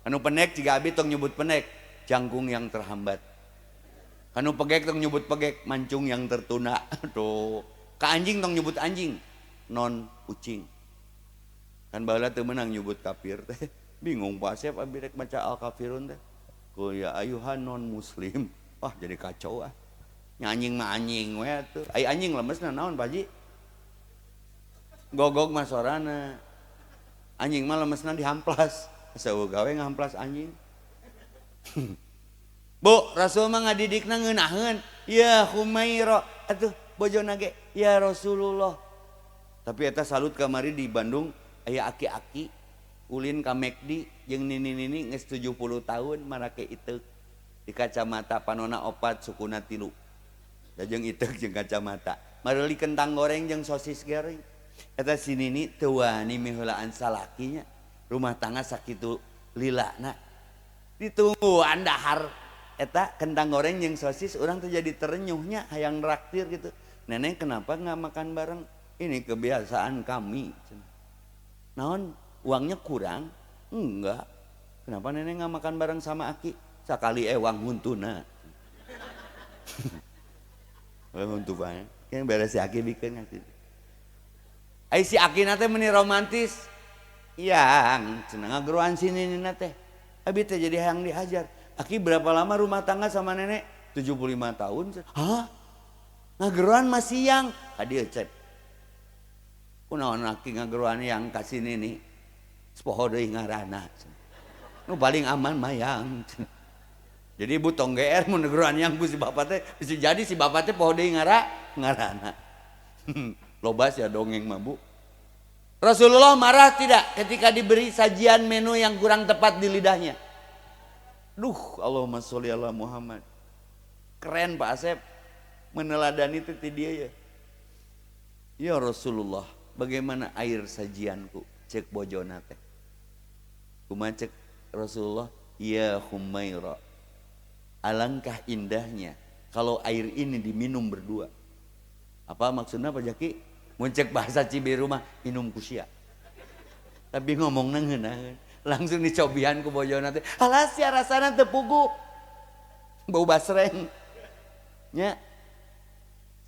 anu penek jiga abi tong nyebut penek jangkung yang terhambat anu pegek tong nyebut pegek mancung yang tertuna tuh ka anjing tong nyebut anjing non kucing kan baheula teu meunang nyebut kafir teh bingung Pak Asep abi rek maca al kafirun teh ku ya ayuhan non muslim wah jadi kacau ah anjing mah anjing we atuh ai anjing lemesna naon Pak Haji gogog mah sorana Anjing mah lemesna dihamplas. Asa gawe ngamplas anjing. Bu, Rasul mah ngadidikna ngeunaheun. Ya Humaira, atuh bojona ge, ya Rasulullah. Tapi eta salut kamari di Bandung aya aki-aki ulin ka McD jeung nini-nini geus 70 tahun marake iteuk. Di kacamata panona opat sukuna 3. Da jeung iteuk jeung kacamata. Mareuli kentang goreng jeung sosis goreng. Eta si nini teu wani miheulaan salakinya. Rumah tangga sakitu lilana. Ditungguan dahar eta kentang goreng yang sosis orang tuh jadi terenyuhnya hayang traktir gitu. Nenek kenapa nggak makan bareng? Ini kebiasaan kami. Naon uangnya kurang? Enggak. Kenapa nenek nggak makan bareng sama Aki? Sakali ewang huntuna. Huntu banyak. Yang beres si Aki bikin ngasih. Ai si Aki nate meni romantis. Yang cenah ngageruan sini nate. Abi teh jadi hayang dihajar. Aki berapa lama rumah tangga sama nenek? 75 tahun. Hah? Ngageruan masih yang? Hadir cek. Kunaon Aki ngageruan yang kasih ini. Sepoho deui ngaranna. Nu paling aman mayang. Jadi ibu tong GR mun ngageruan yang ku si bapak teh bisa jadi si bapak teh poho deui ngaranna. Loba sia dongeng mah Bu. Rasulullah marah tidak ketika diberi sajian menu yang kurang tepat di lidahnya? Duh, Allahumma sholli ala Muhammad. Keren Pak Asep meneladani itu dia ya. Ya Rasulullah, bagaimana air sajianku? Cek bojona teh. Kumaha cek Rasulullah? Ya Humaira. Alangkah indahnya kalau air ini diminum berdua. Apa maksudnya Pak Jaki? Mun cek bahasa Cibiru mah minum kusia. Tapi ngomong ngeunah. Langsung dicobian ku bojona teh. Alas ya rasana teu pugu. Bau basreng. Nya.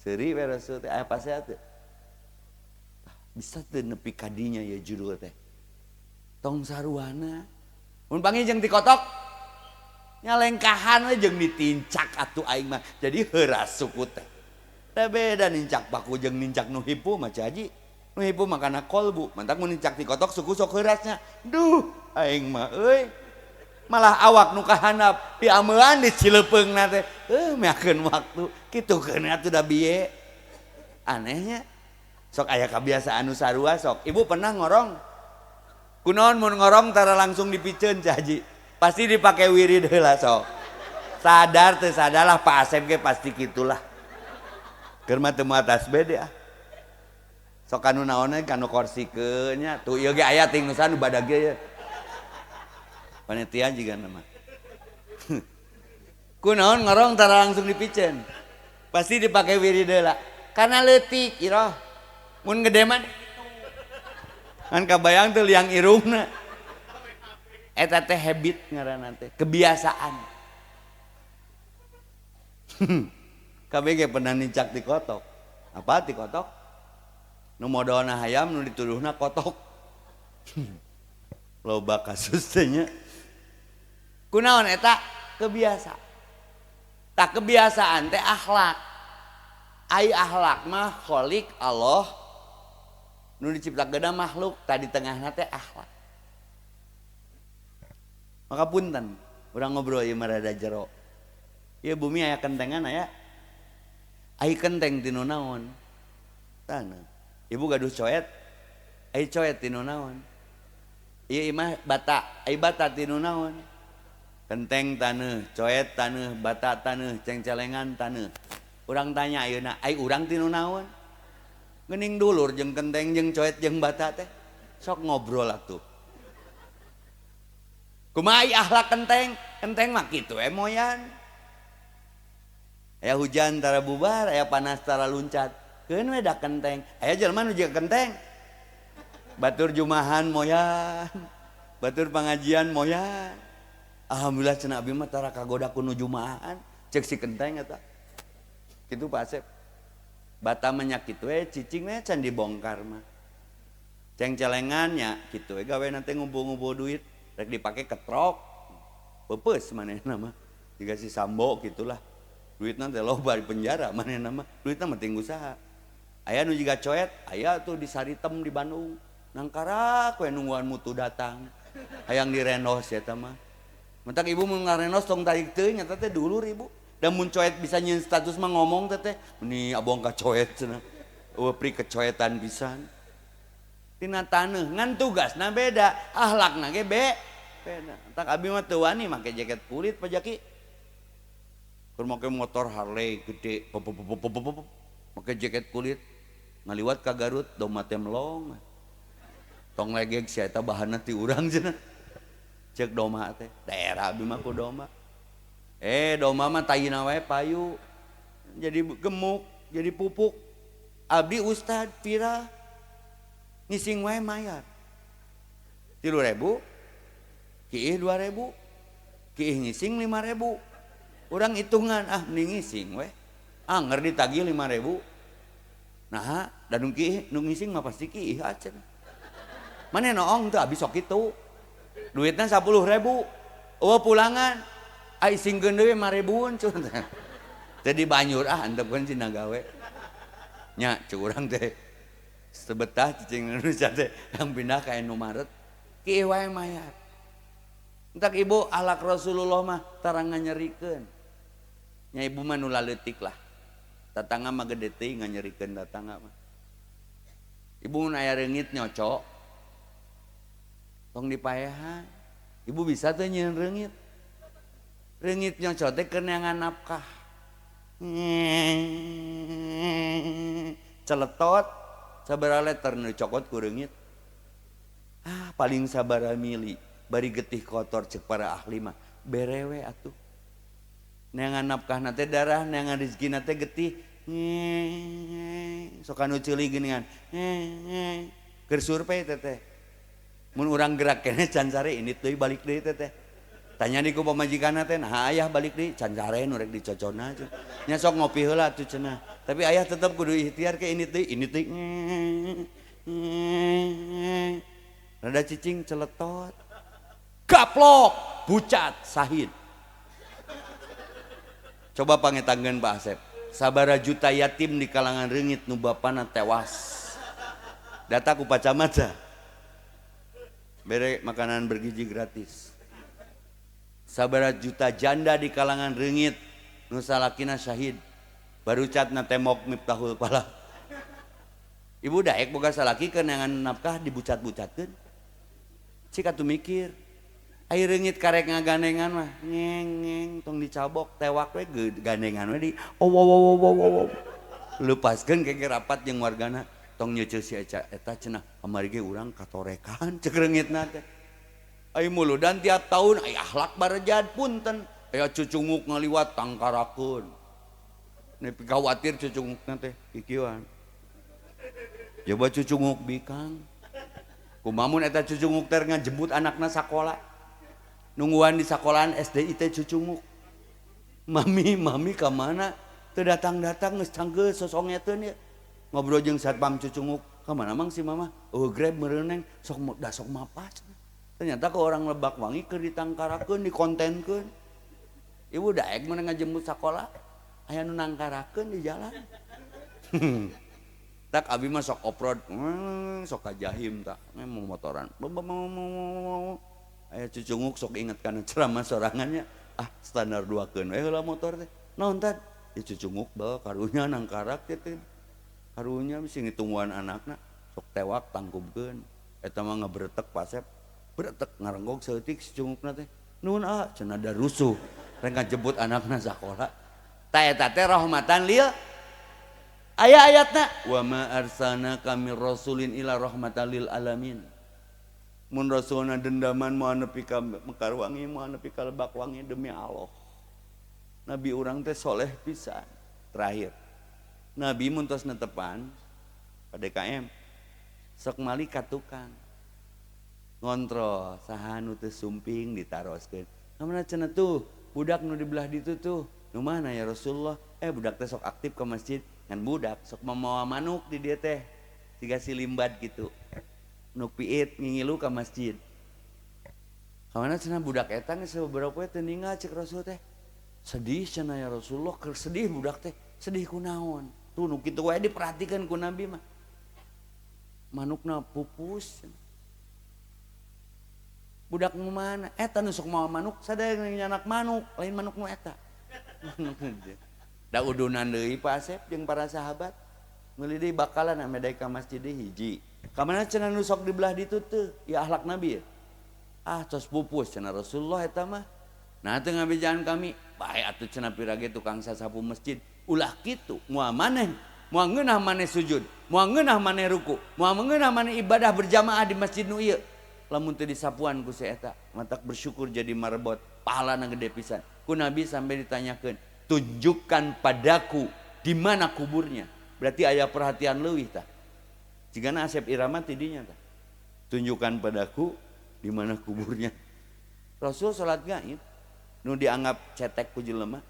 Seuri we Rasul teh apa saya teh. Bisa teu nepi kadinya ya judul teh. Tong saruana. Mun panggil jeung dikotok. Nya lengkahan we jeung ditincak atuh aing mah. Jadi heuras suku teh. Da beda nincak paku jeung nincak nu hipu mah Haji. Nu hipu makana kolbu. Mantak mun nincak dikotok suku sok heurasnya. Duh, aing mah euy. Malah awak nu kahandap diameuan di Cilepeungna teh. Meakeun waktu. Kitukeun atuh da bieu. Anehnya. Sok aya kabiasaan nu sarua sok. Ibu pernah ngorong? Kunaon mun ngorong tara langsung dipiceun Haji. Pasti dipake wirid heula sok. Sadar teu sadarlah Pak Asep ge pasti kitulah. Keur mah teu moal tasbih deh ah. Sok anu naonna kanu korsikeun nya. Tuh ieu ge aya ting nu sanu badag ge. Panitia jiga nama. Kunaon ngorong tara langsung dipiceun. Pasti dipake wirid heula. Karena leutik iroh. Mun gede mah kan kabayang teh liang irungna. Eta teh habit ngaranna teh, kebiasaan. KBG pernah nincak dikotok. Apa dikotok? Nu modalna hayam nu dituduhna kotok. Loba kasus teh nya. Kunaon eta? Kebiasa. Tak kebiasaan teh akhlak. Ai akhlak mah khaliq Allah. Nu diciptakeun makhluk tadi tengahna teh akhlak. Maka punten, urang ngobrol ieu marada jero. Ieu bumi aya kentengan aya. Ai kenteng tinu naon? Taneuh. Ibu gaduh coet. Ai coet tinu naon? Ieu imah bata, ai bata tinu naon? Kenteng taneuh, coet taneuh, bata taneuh, cengcelengan taneuh. Urang tanya ayeuna, ai urang tinu naon? Geuning dulur jeung kenteng jeung coet jeung bata teh. Sok ngobrol atuh. Kumaha akhlak kenteng? Kenteng mah kitu we moyan. Aya hujan tara bubar, aya panas tara luncat. Keun we da kenteng. Aya jelema nu jiga kenteng. Batur jumahan moyan. Batur pangajian moyan. Alhamdulillah cenah abdi mah tara kagoda ku nu jumahan. Cek si kenteng eta. Kitu Pak Asep. Bata menyakit we, cicing we can dibongkar mah. Cengcelengannya kitu we gawe nanti ngumpul-ngumpul duit. Rek dipake ketrok. Pepeus manehna mah. Jiga si Sambo gitulah. Duitna teh loba di penjara manehna mah. Duitna mah tinggal usaha. Aya nu jiga coet, aya tuh di Saritem di Bandung. nangkarak we nungguan mutu datang hayang direnos ya mah mentak ibu mau ngarenos tong tarik teuing eta teh dulur ibu da mun coet bisa nyeun status mah ngomong teh ini abong ka coet cenah eueuh pri kecoetan pisan tina taneuh ngan tugasna beda akhlakna ge beda tak abi mah teu wani make jaket kulit pajaki keur make motor Harley gede make jaket kulit ngaliwat ka Garut doma teh melong tong legeg si eta bahanna ti urang cenah cek doma teh daerah abi mah ku doma doma mah tayina wae payu jadi gemuk jadi pupuk abdi ustad pira ngising wae mayar 3.000 kiih 2.000 kiih ngising 5.000 urang hitungan mending ngising we anger ditagih 5.000 nah dan kiih nu ngising mah pasti kiih acan mana noong tuh abis sok itu duitnya 10.000 pulangan singkeun deui 5.000 cenah jadi banyur antepkeun cina gawe nya cek urang teh sebetah cicing Indonesia teh yang pindah ka Indomaret kieu wae mayar entak ibu alak Rasulullah mah tarang nganyerikeun nya ibu mah nu laleutik lah tatangga mah gede teuing nganyerikeun tatangga mah ibu mun aya reungit nyocok tong dipaehan ibu bisa tuh nyieun reungit reungit nyocok teh keur neangan nafkah celetot sabaraha letter nu dicokot ku reungit paling sabaraha mili bari getih kotor cek para ahli mah berewe atuh neangan nafkahna teh darah neangan rezekina teh getih sok anu ceulik geuningan keur survei teh mun urang gerak kene can sare ini teuing balik deui teh tanya di ku pamajikanna teh nah ayah balik deui can sare nu rek dicocona nya sok ngopi heula atuh cenah tapi ayah tetep kudu ikhtiar ke ini teuing rada cicing celetot gaplok bucat sahid coba pangetangkeun Pak Asep sabaraha juta yatim di kalangan reungit nu bapana tewas data ku pacamata bere makanan bergizi gratis sabaraha juta janda di kalangan reungit nu salakina syahid baru catna temok miftahul pala ibu daek boga salaki keur neangan nafkah dibucat-bucatkeun cik atuh mikir ai reungit karek ngagandengan mah ngeng tong dicabok tewak we gandengan we di lepaskeun kege rapat jeung wargana tong nyeuceul si eta cenah kamari ge urang katorekan cek reungitna teh ai muludan tiap tahun ai akhlak barejad punten aya cucunguk ngaliwat tangkarakeun nepi khawatir cucungukna teh kikieuan coba cucunguk bikang kumamun eta cucunguk teh ngajemput anakna sakola nungguan di sekolahan SDI teh cucunguk mami ka mana teu datang-datang geus canggeus sosongeteun ya ngobrol jeung satpam cucunguk ka mana mang si mama grab meureun neng sok mapas ternyata ke orang Lebak Wangi keur ditangkarakeun dikontenkeun ibu daek mun ngajemput sakola aya nu nangkarakeun di jalan tak abi mah sok off-road sok ka Jahim tak mau motoran aya cucunguk sok inget kana ceramah sorangannya standar duakeun we heula motor teh naon tad cucunguk bae karunya nangkarak teh karunya misi ngitungguan anakna sok tewak tangkubkeun eta mah ngabretek pasep bretek ngarenggog seutik si cungukna teh nuhun cenah da rusuh rek ngajemput anakna sakola ta eta teh rahmatan lil aya ayatna wa ma arsalnaka mir rasulin ila rahmatan lil alamin mun rasulna dendaman moal nepi ka Mekar Wangi moal nepi ka Lebak Wangi demi Allah nabi urang teh soleh pisan terakhir nabi mun tos netepan ka DKM sok mali ka tukang ngontrol saha nu teu sumping ditaroskeun kamana cenah tuh budak nu di belah ditu tuh nu mana ya Rasulullah budak teh sok aktif ke masjid ngan budak sok mamawa manuk di dieu teh siga silimbad gitu nuk piit ngingilu ka masjid kamana cenah budak eta geus sabaraha poe teu ninggal cek Rasul teh sedih cenah ya Rasulullah keur sedih budak teh sedih kunaon tuh nu kitu wae diperhatikeun ku Nabi mah manukna pupus. Budak nu mana? Eta nu sok mawa manuk, sadaya nyanak manuk, lain manuk nu eta. Da udunan deui Pak Asep jeung para sahabat. Meuli deui bakalan ame daek ka masjid hiji. Ka mana cenah nu sok dibelah ditu teu? Ya akhlak Nabi ya. Ah tos pupus cenah Rasulullah eta mah. Nah teu ngabejaan kami, bae atuh cenah pirage tukang sasapu masjid. Ulah kitu, moal maneh, moal ngeunah maneh sujud, moal ngeunah maneh ruku, moal ngeunah maneh ibadah berjamaah di masjid nu ieu. Lamun teu disapuan ku si eta, matak bersyukur jadi marbot, pahalana gede pisan. Ku Nabi sampai ditanyakeun, tunjukkan padaku di mana kuburnya. Berarti aya perhatian leuwih tah. Jigana Asep Irama tidinya tah. Tunjukkan padaku di mana kuburnya. Rasul salat gaib nu dianggap cetek ku jelema.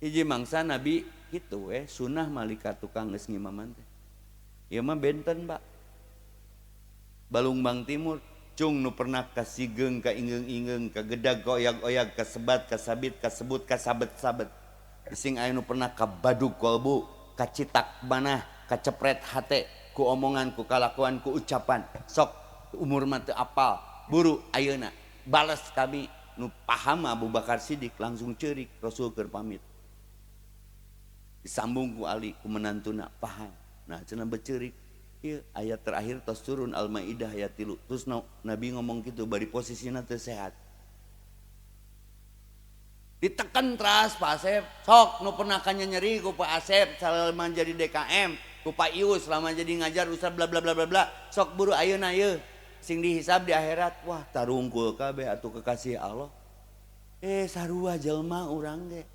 Hiji mangsa Nabi kitu we sunah malika tukang geus ngimaman teh. Ieu mah benten, Pak. Balungbang Timur cung nu pernah kasigeng ka ingeung-ingeung ka gedag ka oyag-oyag ka sebat ka sabit ka sebut ka sabet-sabet sing aya nu pernah ka badug kolbu ka citak manah ka cepret hate ku omongan ku kalakuan ku ucapan sok umur mah teu apal buru ayeuna bales kami nu paham Abu Bakar Siddiq langsung ceurik Rasul keur pamit disambung ku Ali ku menantuna paham nah cenah beceurik. Iya, ayat terakhir tos turun Al-Maidah ayat 3. Terus Nabi ngomong gitu bari posisinya teu sehat. Ditekan teras Pak Asep, sok nu pernah kanya nyeri ku Pak Asep selama jadi DKM, ku Pak Ius selama jadi ngajar ustaz bla bla bla bla bla. Sok buru ayeuna ieu sing dihisab di akhirat. Wah, tarungkul kabeh atuh kekasih Allah. Sarua jelema urang ge.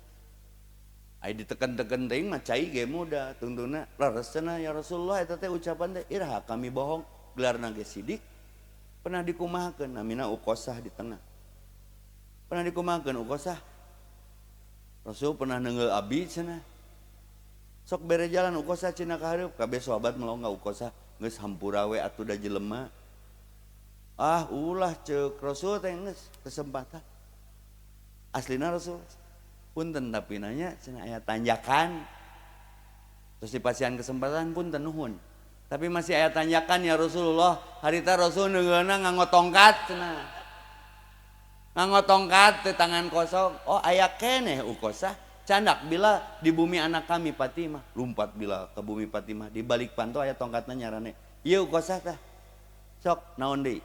Ai diteken-teken teuing mah cai ge muda tungtungna leresna ya Rasulullah eta teh ucapan teh iraha kami bohong gelarna ge Sidik pernah dikumahakeun namina Uqosah di tengah pernah dikumahakeun Uqosah Rasul pernah neungeul abi cenah sok bere jalan Uqosah cenah ka hareup kabeh sahabat melongga Uqosah geus hampura we atuh da jelema ulah ceuk Rasul teh geus kesempatan aslina Rasul punten tapi nanya cenah aya tanjakan terus dipasihan kesempatan punten nuhun tapi masih aya tanjakan ya Rasulullah harita Rasul neungeuna nganggo tongkat cenah nganggo tongkat teu tangan kosong aya keneh Uqosah candak bila di bumi anak kami Fatimah lumpat bila ke bumi Fatimah di balik panto aya tongkatna nyarane ieu Uqosah tah sok naon deui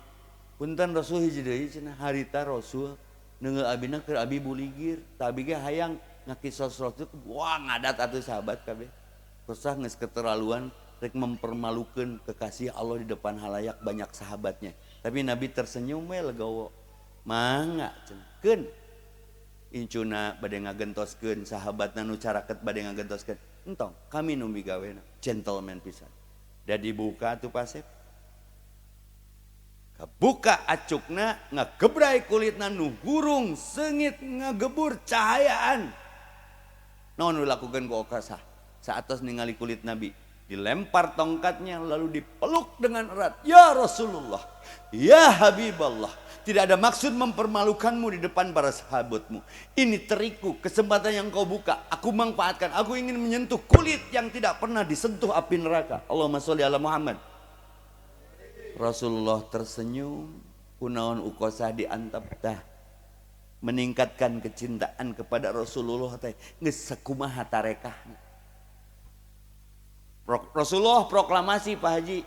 punten Rasul hiji deui cenah harita Rasul neungeul abina keur abi buligir tah abi ge hayang ngakisos Rasul wah ngadat atuh sahabat kabeh Rasul geus keterlaluan rek mempermalukeun kekasih Allah di depan halayak banyak sahabatnya tapi Nabi tersenyum we legowo mangga cenah incuna bade ngagentoskeun sahabatna nu caraket bade ngagentoskeun entong kami nu migawena gentleman pisan da dibuka atuh Pasep kabuka acukna ngagebrai kulitna nu gurung seungit ngagebur cahayaan naon dilakukeun ku Uqosah saatos ningali kulit Nabi dilempar tongkatnya lalu dipeluk dengan erat ya Rasulullah ya Habiballah tidak ada maksud mempermalukanmu di depan para sahabatmu ini teriku kesempatan yang kau buka aku manfaatkan aku ingin menyentuh kulit yang tidak pernah disentuh api neraka Allahumma sholli ala Muhammad. Rasulullah tersenyum kunaon Uqosah diantap tah meningkatkan kecintaan kepada Rasulullah teh geus sakumaha tarekahna Rasulullah proklamasi Pak Haji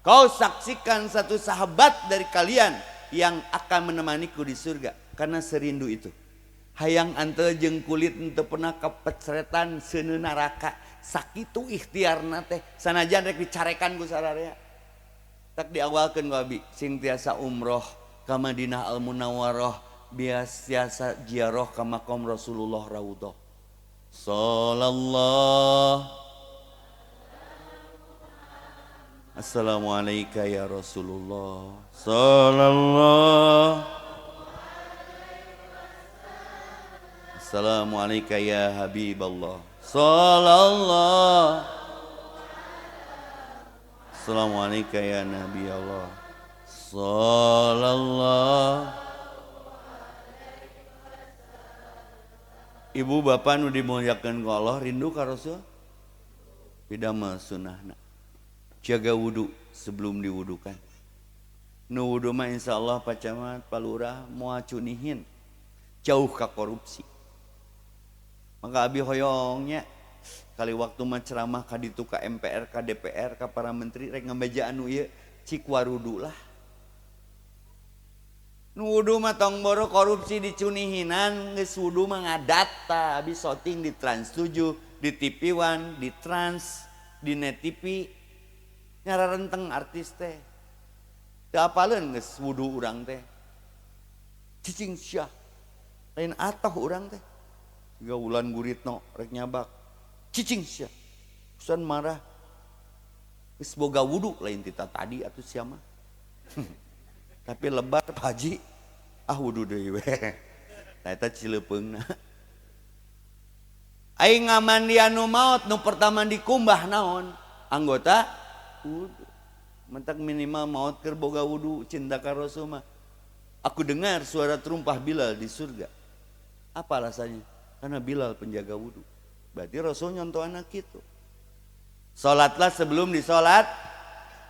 kau saksikan satu sahabat dari kalian yang akan menemaniku di surga karena serindu itu hayang anteu jeung kulit teu pernah kepecretan seuneu neraka sakitu ikhtiarna teh sanajan rek dicarekan ku sararea tak diawalkeun ku abi sing tiasa umroh ka Madinah Al Munawwarah biasa ziarah ka maqam Rasulullah raudhah sallallahu Assalamualaikum ya Rasulullah sallallahu Assalamualaikum ya Habiballah sallallahu Assalamualaikum ya Nabi Allah sallallahu Ibu bapak nu dimuliakeun ku Allah rindu ka Rasul pidamel sunnahna jaga wudu sebelum diwudukan. Nu wudu mah insyaallah Pak Camat, Pak Lurah moal cunihin jauh ka korupsi. Maka abi hoyongnya kali waktu mah ceramah ka ditu ka MPR ka DPR ka para menteri rek ngameja anu ieu cik warudu lah. Nu wudu mah tong boro korupsi dicunihinan geus wudu mah ngadata abi syuting di Trans 7, di TV One, di Trans, di Net TV. Nyara renteng artis teh. Teu apaleun geus wudu urang teh. Cicing syah. Lain atoh urang teh. Tiga wulan guritno rek nyabak. Cicing syah. Usan marah. Geus boga wudu lain tita tadi atuh sia mah. Tapi lebar Pak Haji. Ah wudu deui we. Tah eta cileupeungna. Aing ngamandi anu maot nu pertama dikumbah naon? Anggota wudu. Mentak minimal maut keur boga wudu cinta ka Rasul mah. Aku dengar suara terumpah Bilal di surga. Apa alasannya? Karena Bilal penjaga wudu. Berarti Rasul nyontoh anak gitu. Salatlah sebelum disolat.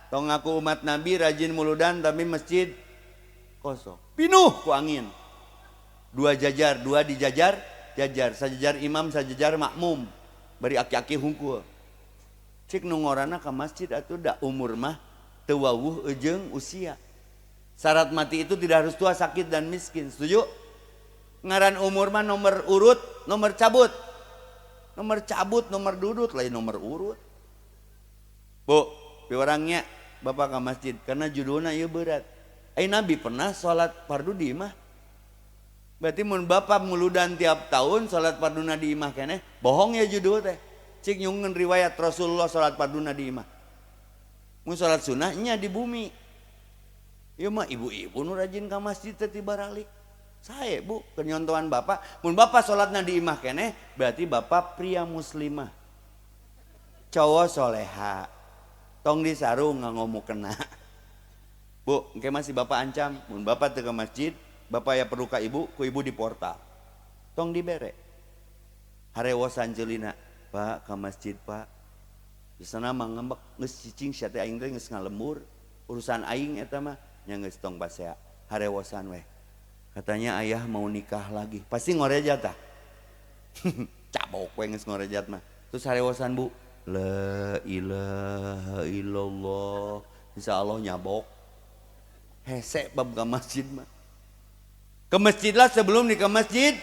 Tong aku umat Nabi rajin muludan tapi masjid kosong. Pinuh ku angin. Dua jajar, dua dijajar, jajar. Sajajar imam, sajajar makmum. Bari aki-aki hungkul. Cik nu ngorana ka masjid atuh da umur mah teu wawuh jeung usia. Syarat mati itu tidak harus tua, sakit dan miskin. Setuju? Ngaran umur mah nomor urut, nomor cabut. Nomor cabut, nomor dudut lain nomor urut. Bu, piorangnya bapak ke masjid karena judulnya ieu berat. Ai Nabi pernah salat fardu di imah. Berarti mun bapak muludan tiap tahun salat farduna di imah keneh, bohong ya judul teh. Cik nyungeun riwayat Rasulullah salat farduna di imah. Mun salat sunahnya di bumi. Ieu mah ibu-ibu nu rajin ka masjid teh tibaralik. Sae Bu, kenyontohan bapak. Mun bapak salatna di imah keneh, berarti bapak pria muslimah. Cowok soleha. Tong disarung ngomong kena. Bu, engke masih bapak ancam. Mun bapak teu ka masjid, bapak ya perlu ka ibu, ku ibu di portal. Tong dibere. Harewosan ceulina, Pak ka masjid Pak. Di sana mah ngembek geus cicing sia teh aing teh geus ngalembur. Urusan aing eta mah nya geus tong basea. Harewosan we. Katanya ayah mau nikah lagi. Pasti ngorejat tah. Cabok we geus ngorejat mah. Terus harewosan Bu, la ilaha illallah. Insyaallah nyabok. Hese bab ka masjid mah. Ke masjidlah sebelum di ke masjid.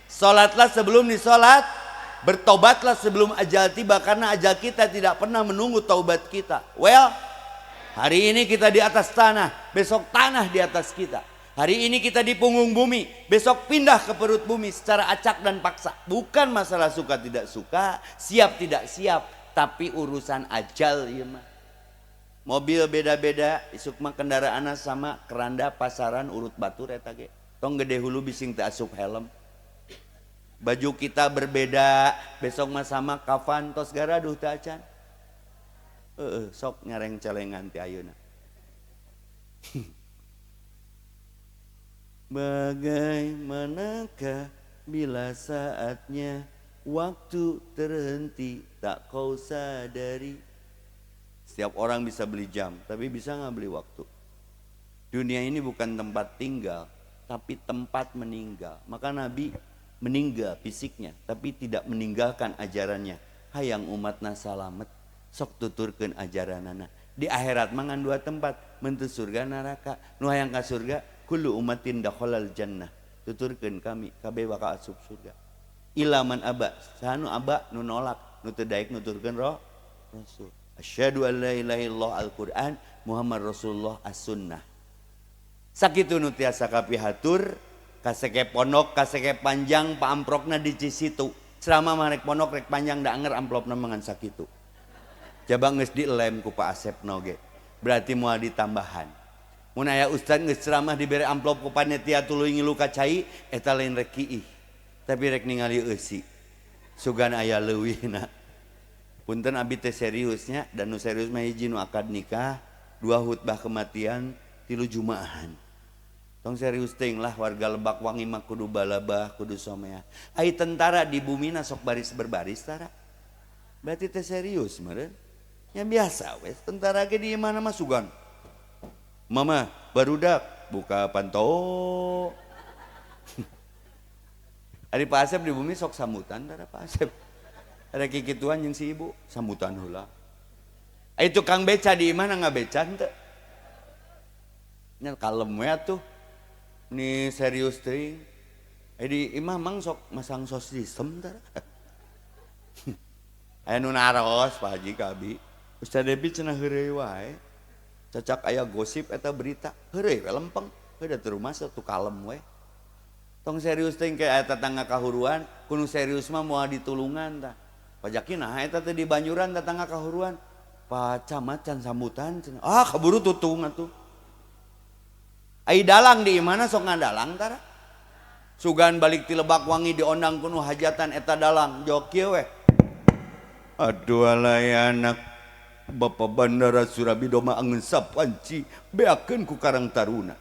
Salatlah sebelum disolat. Bertobatlah sebelum ajal tiba karena ajal kita tidak pernah menunggu taubat kita. Well, hari ini kita di atas tanah, besok tanah di atas kita. Hari ini kita di punggung bumi, besok pindah ke perut bumi secara acak dan paksa. Bukan masalah suka tidak suka, siap tidak siap, tapi urusan ajal ya mah. Mobil beda-beda, isuk mah kendaraanna sama, keranda pasaran urut batur eta ge. Tong gede hulu bising teu asup helm. Baju kita berbeda, besok mah sama kafan tos garaduh teh acan. Sok nyareng celengan ti ayeuna. Bagaimanakah bila saatnya waktu terhenti tak kau sadari. Setiap orang bisa beli jam, tapi bisa nggak beli waktu. Dunia ini bukan tempat tinggal, tapi tempat meninggal. Maka Nabi meninggal fisiknya, tapi tidak meninggalkan ajarannya. Hayang umatna salamet, sok tuturkeun ajaranana. Di akhirat mangan dua tempat, menteu surga neraka. Nu hayang ka surga, kullu umatin dakhalal jannah. Tuturkeun kami kabeh bakal asup surga. Ilaman aba, sanu aba nu nolak, nu teu daek nuturkeun Rasul. Asyhadu an la ilaha illallah Al-Qur'an, Muhammad Rasulullah as-sunnah. Sakitu nu tiasa kapihatur. Kaseke pondok, kaseke panjang, pa amprokna di Cisitu. Selama mah rek pondok, rek panjang da anger amplopna mangan sakitu. Jaba geus dilem ku Pak Asep noge. Berarti moal ditambahan. Mun aya ustad geus ceramah dibere amplop ku panitia tuluy ngilu ka cai, eta lain rek kiih. Tapi rek ningali eusi. Sugan aya leuwihna. Punten abi teh seriusnya dan nu serius mah hiji nu akad nikah, 2 khutbah kematian, 3 jumaahan. Tong serius ting lah warga Lebak Wangi mah kudu balabah, kudu someah. Ai tentara di bumi na sok baris berbaris tara. Berarti teh serius meureun. nya biasa wes tentara ge di mana mah sugan mama barudak buka panto Ari Pak Asep di bumi sok sambutan ada Pak Asep ada kikituan yang si ibu sambutan heula itu Kang beca di mana ngabeca henteu nya kalem we atuh ni serius teuing di imah mang sok masang sos sistem tah aya nu naros Pak Haji Kabi Ustaz Debi cenah heureuy wae cacak aya gosip eta berita heureuy we lempeng heuh da teu rumah satu kalem we tong serius teh ke eta tangga kahuruan kudu serius mah moal ditulungan tah pajakina eta teh di Banjuran tangga kahuruan Pak Camat can sambutan cenah kaburu tutung atuh ai dalang di mana sok ngadalang tara sugan balik ti Lebak Wangi diondang kuno hajatan eta dalang jok kieu we aduh alay anak Bapak Bandara Surabido mah angeun sapanci beakeun ku Karang Taruna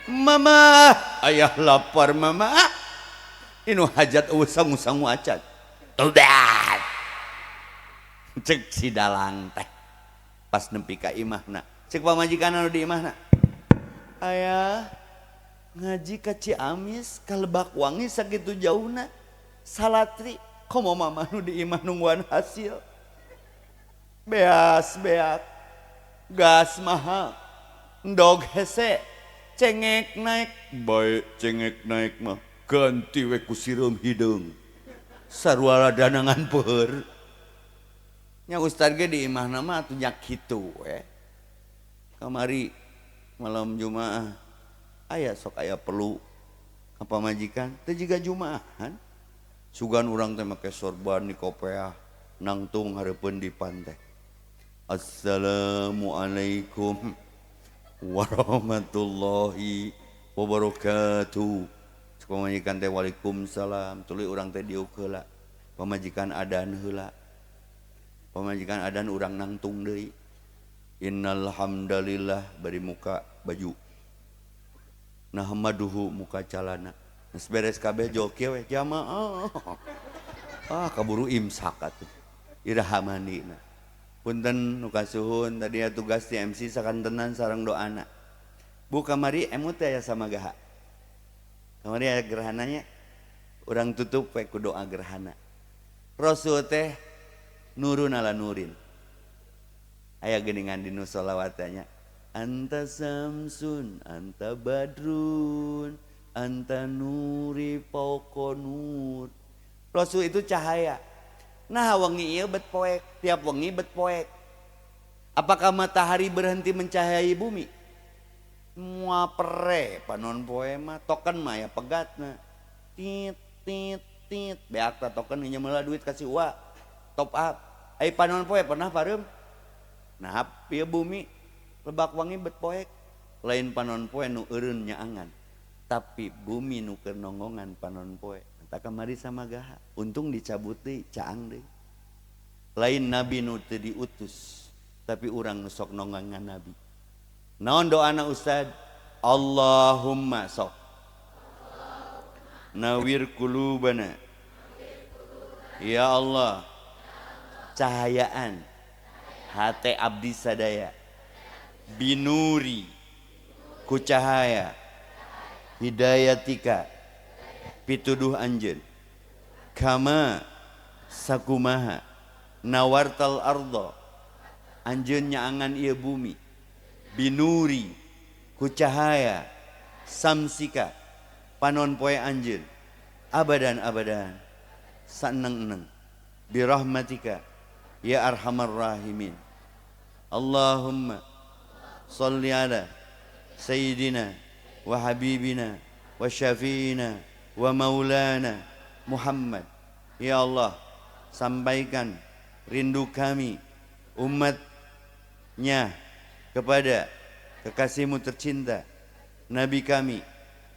mama ayah lapar mama inu hajat usang-usang wacat udah cek si dalang teh pas nempi ka imahna cek pamajikan anu di imahna ayah ngaji ka Ciamis ka Lebak Wangi sakitu jauhna salatri komo mama nu di imah nungguan hasil beas beak gas mahal ndog hese cengek naik baik cengek naik mah ganti we ku sireum hideung sarua danangan peueur nya ustad ge di imahna mah atuh nya kitu we kamari malam Jumaah aya sok aya perlu apa majikan teh jiga Jumaahan sugan urang teh make sorban di kopeah nangtung hareupeun di pantai assalamualaikum warahmatullahi wabarakatuh pamajikan teh waalaikumsalam tuluy urang teh diuk heula pamajikan adan heula pamajikan adan urang nangtung deui innal hamdalillah bari muka baju nahmaduhu muka calana geus beres kabeh joki we jamaah kaburu imsak atuh iraha mandina punten nu kasuhun tadi tugas ti MC sakantenan sareng doana bu kamari emut aya samagaha kamari aya gerhananya urang tutup we ku doa gerhana rasul teh nurun ala nurin aya geuningan dinu sholawatnya anta samsun anta badrun anta nuri fauqa nur rasul itu cahaya nah wengi ieu bet poek tiap wengi bet poek apakah matahari berhenti mencahayai bumi mua pere panon poe mah token mah ya pegatna tit tit tit beak ta token nya meula duit kasih uang top up ai panon poe pernah pareum nah ieu bumi Lebak Wangi bet poek lain panon poe nu eureun nyaangan tapi bumi nu keur nonggongan panon poe tak kamari samagaha untung dicabut deui caang deui lain nabi nu teu diutus tapi urang nu sok nonggangan nabi naon doana ustad Allahumma sok nawir qulubana ya Allah cahayaan hate abdi sadaya binuri ku cahaya hidayatika pituduh anjeun kama sakumaha nawartal ardo anjeun nyaangan ieu bumi binuri ku cahaya samsika panon poe anjeun abadan abadan saneng-neng birahmatika ya arhamar rahimin Allahumma salli ala sayyidina wa habibina wa syafiina wa maulana Muhammad ya Allah sampaikan rindu kami umatnya kepada kekasihmu tercinta Nabi kami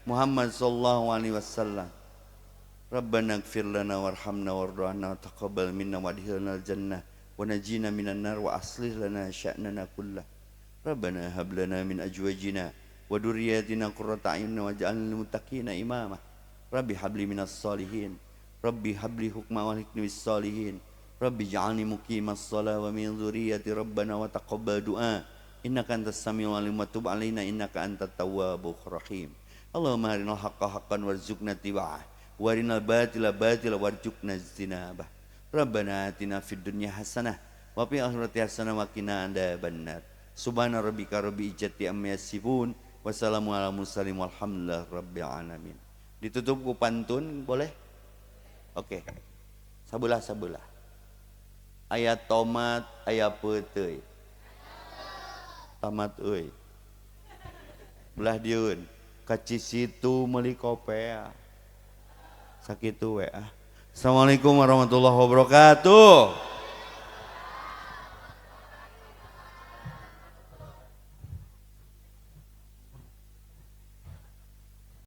Muhammad sallallahu alaihi wasallam Rabbana ighfir lana warhamna warhamna wa taqabbal minna wa adkhilna al-jannah wa najina minan nar wa aslih lana sya'nana kullah Rabbana hab lana min azwajina wa dhurriyyatina qurrata a'yun waj'alna lil muttaqina imama Rabbi habli minas salihin Rabbi habli hukma wa hikmi bis salihin Rabbi ja'alni muqimas shalah wa min dzurriyyati rabbana wa taqabbal du'a innaka antas samiul alim wa tub alaina innaka antat tawwabur rahim. Allahumma arinal haqqa haqqan warzuqna tiba'ah wa arinal batila batila warzuqna ijtinabah. Rabbana atina fid dunya hasanah wa fil akhirati hasanah wa qina adzabannar. Subhana rabbika rabbil izzati amma yasifun wa salamun alal mursalin walhamdulillahi rabbil alamin. Ditutup ku pantun boleh? Oke. Sabelah. Aya tomat, aya peuteuy. Tamat euy. Belah dieun. Ka Cisitu meuli kopea. Sakitu we ah. Assalamualaikum warahmatullahi wabarakatuh.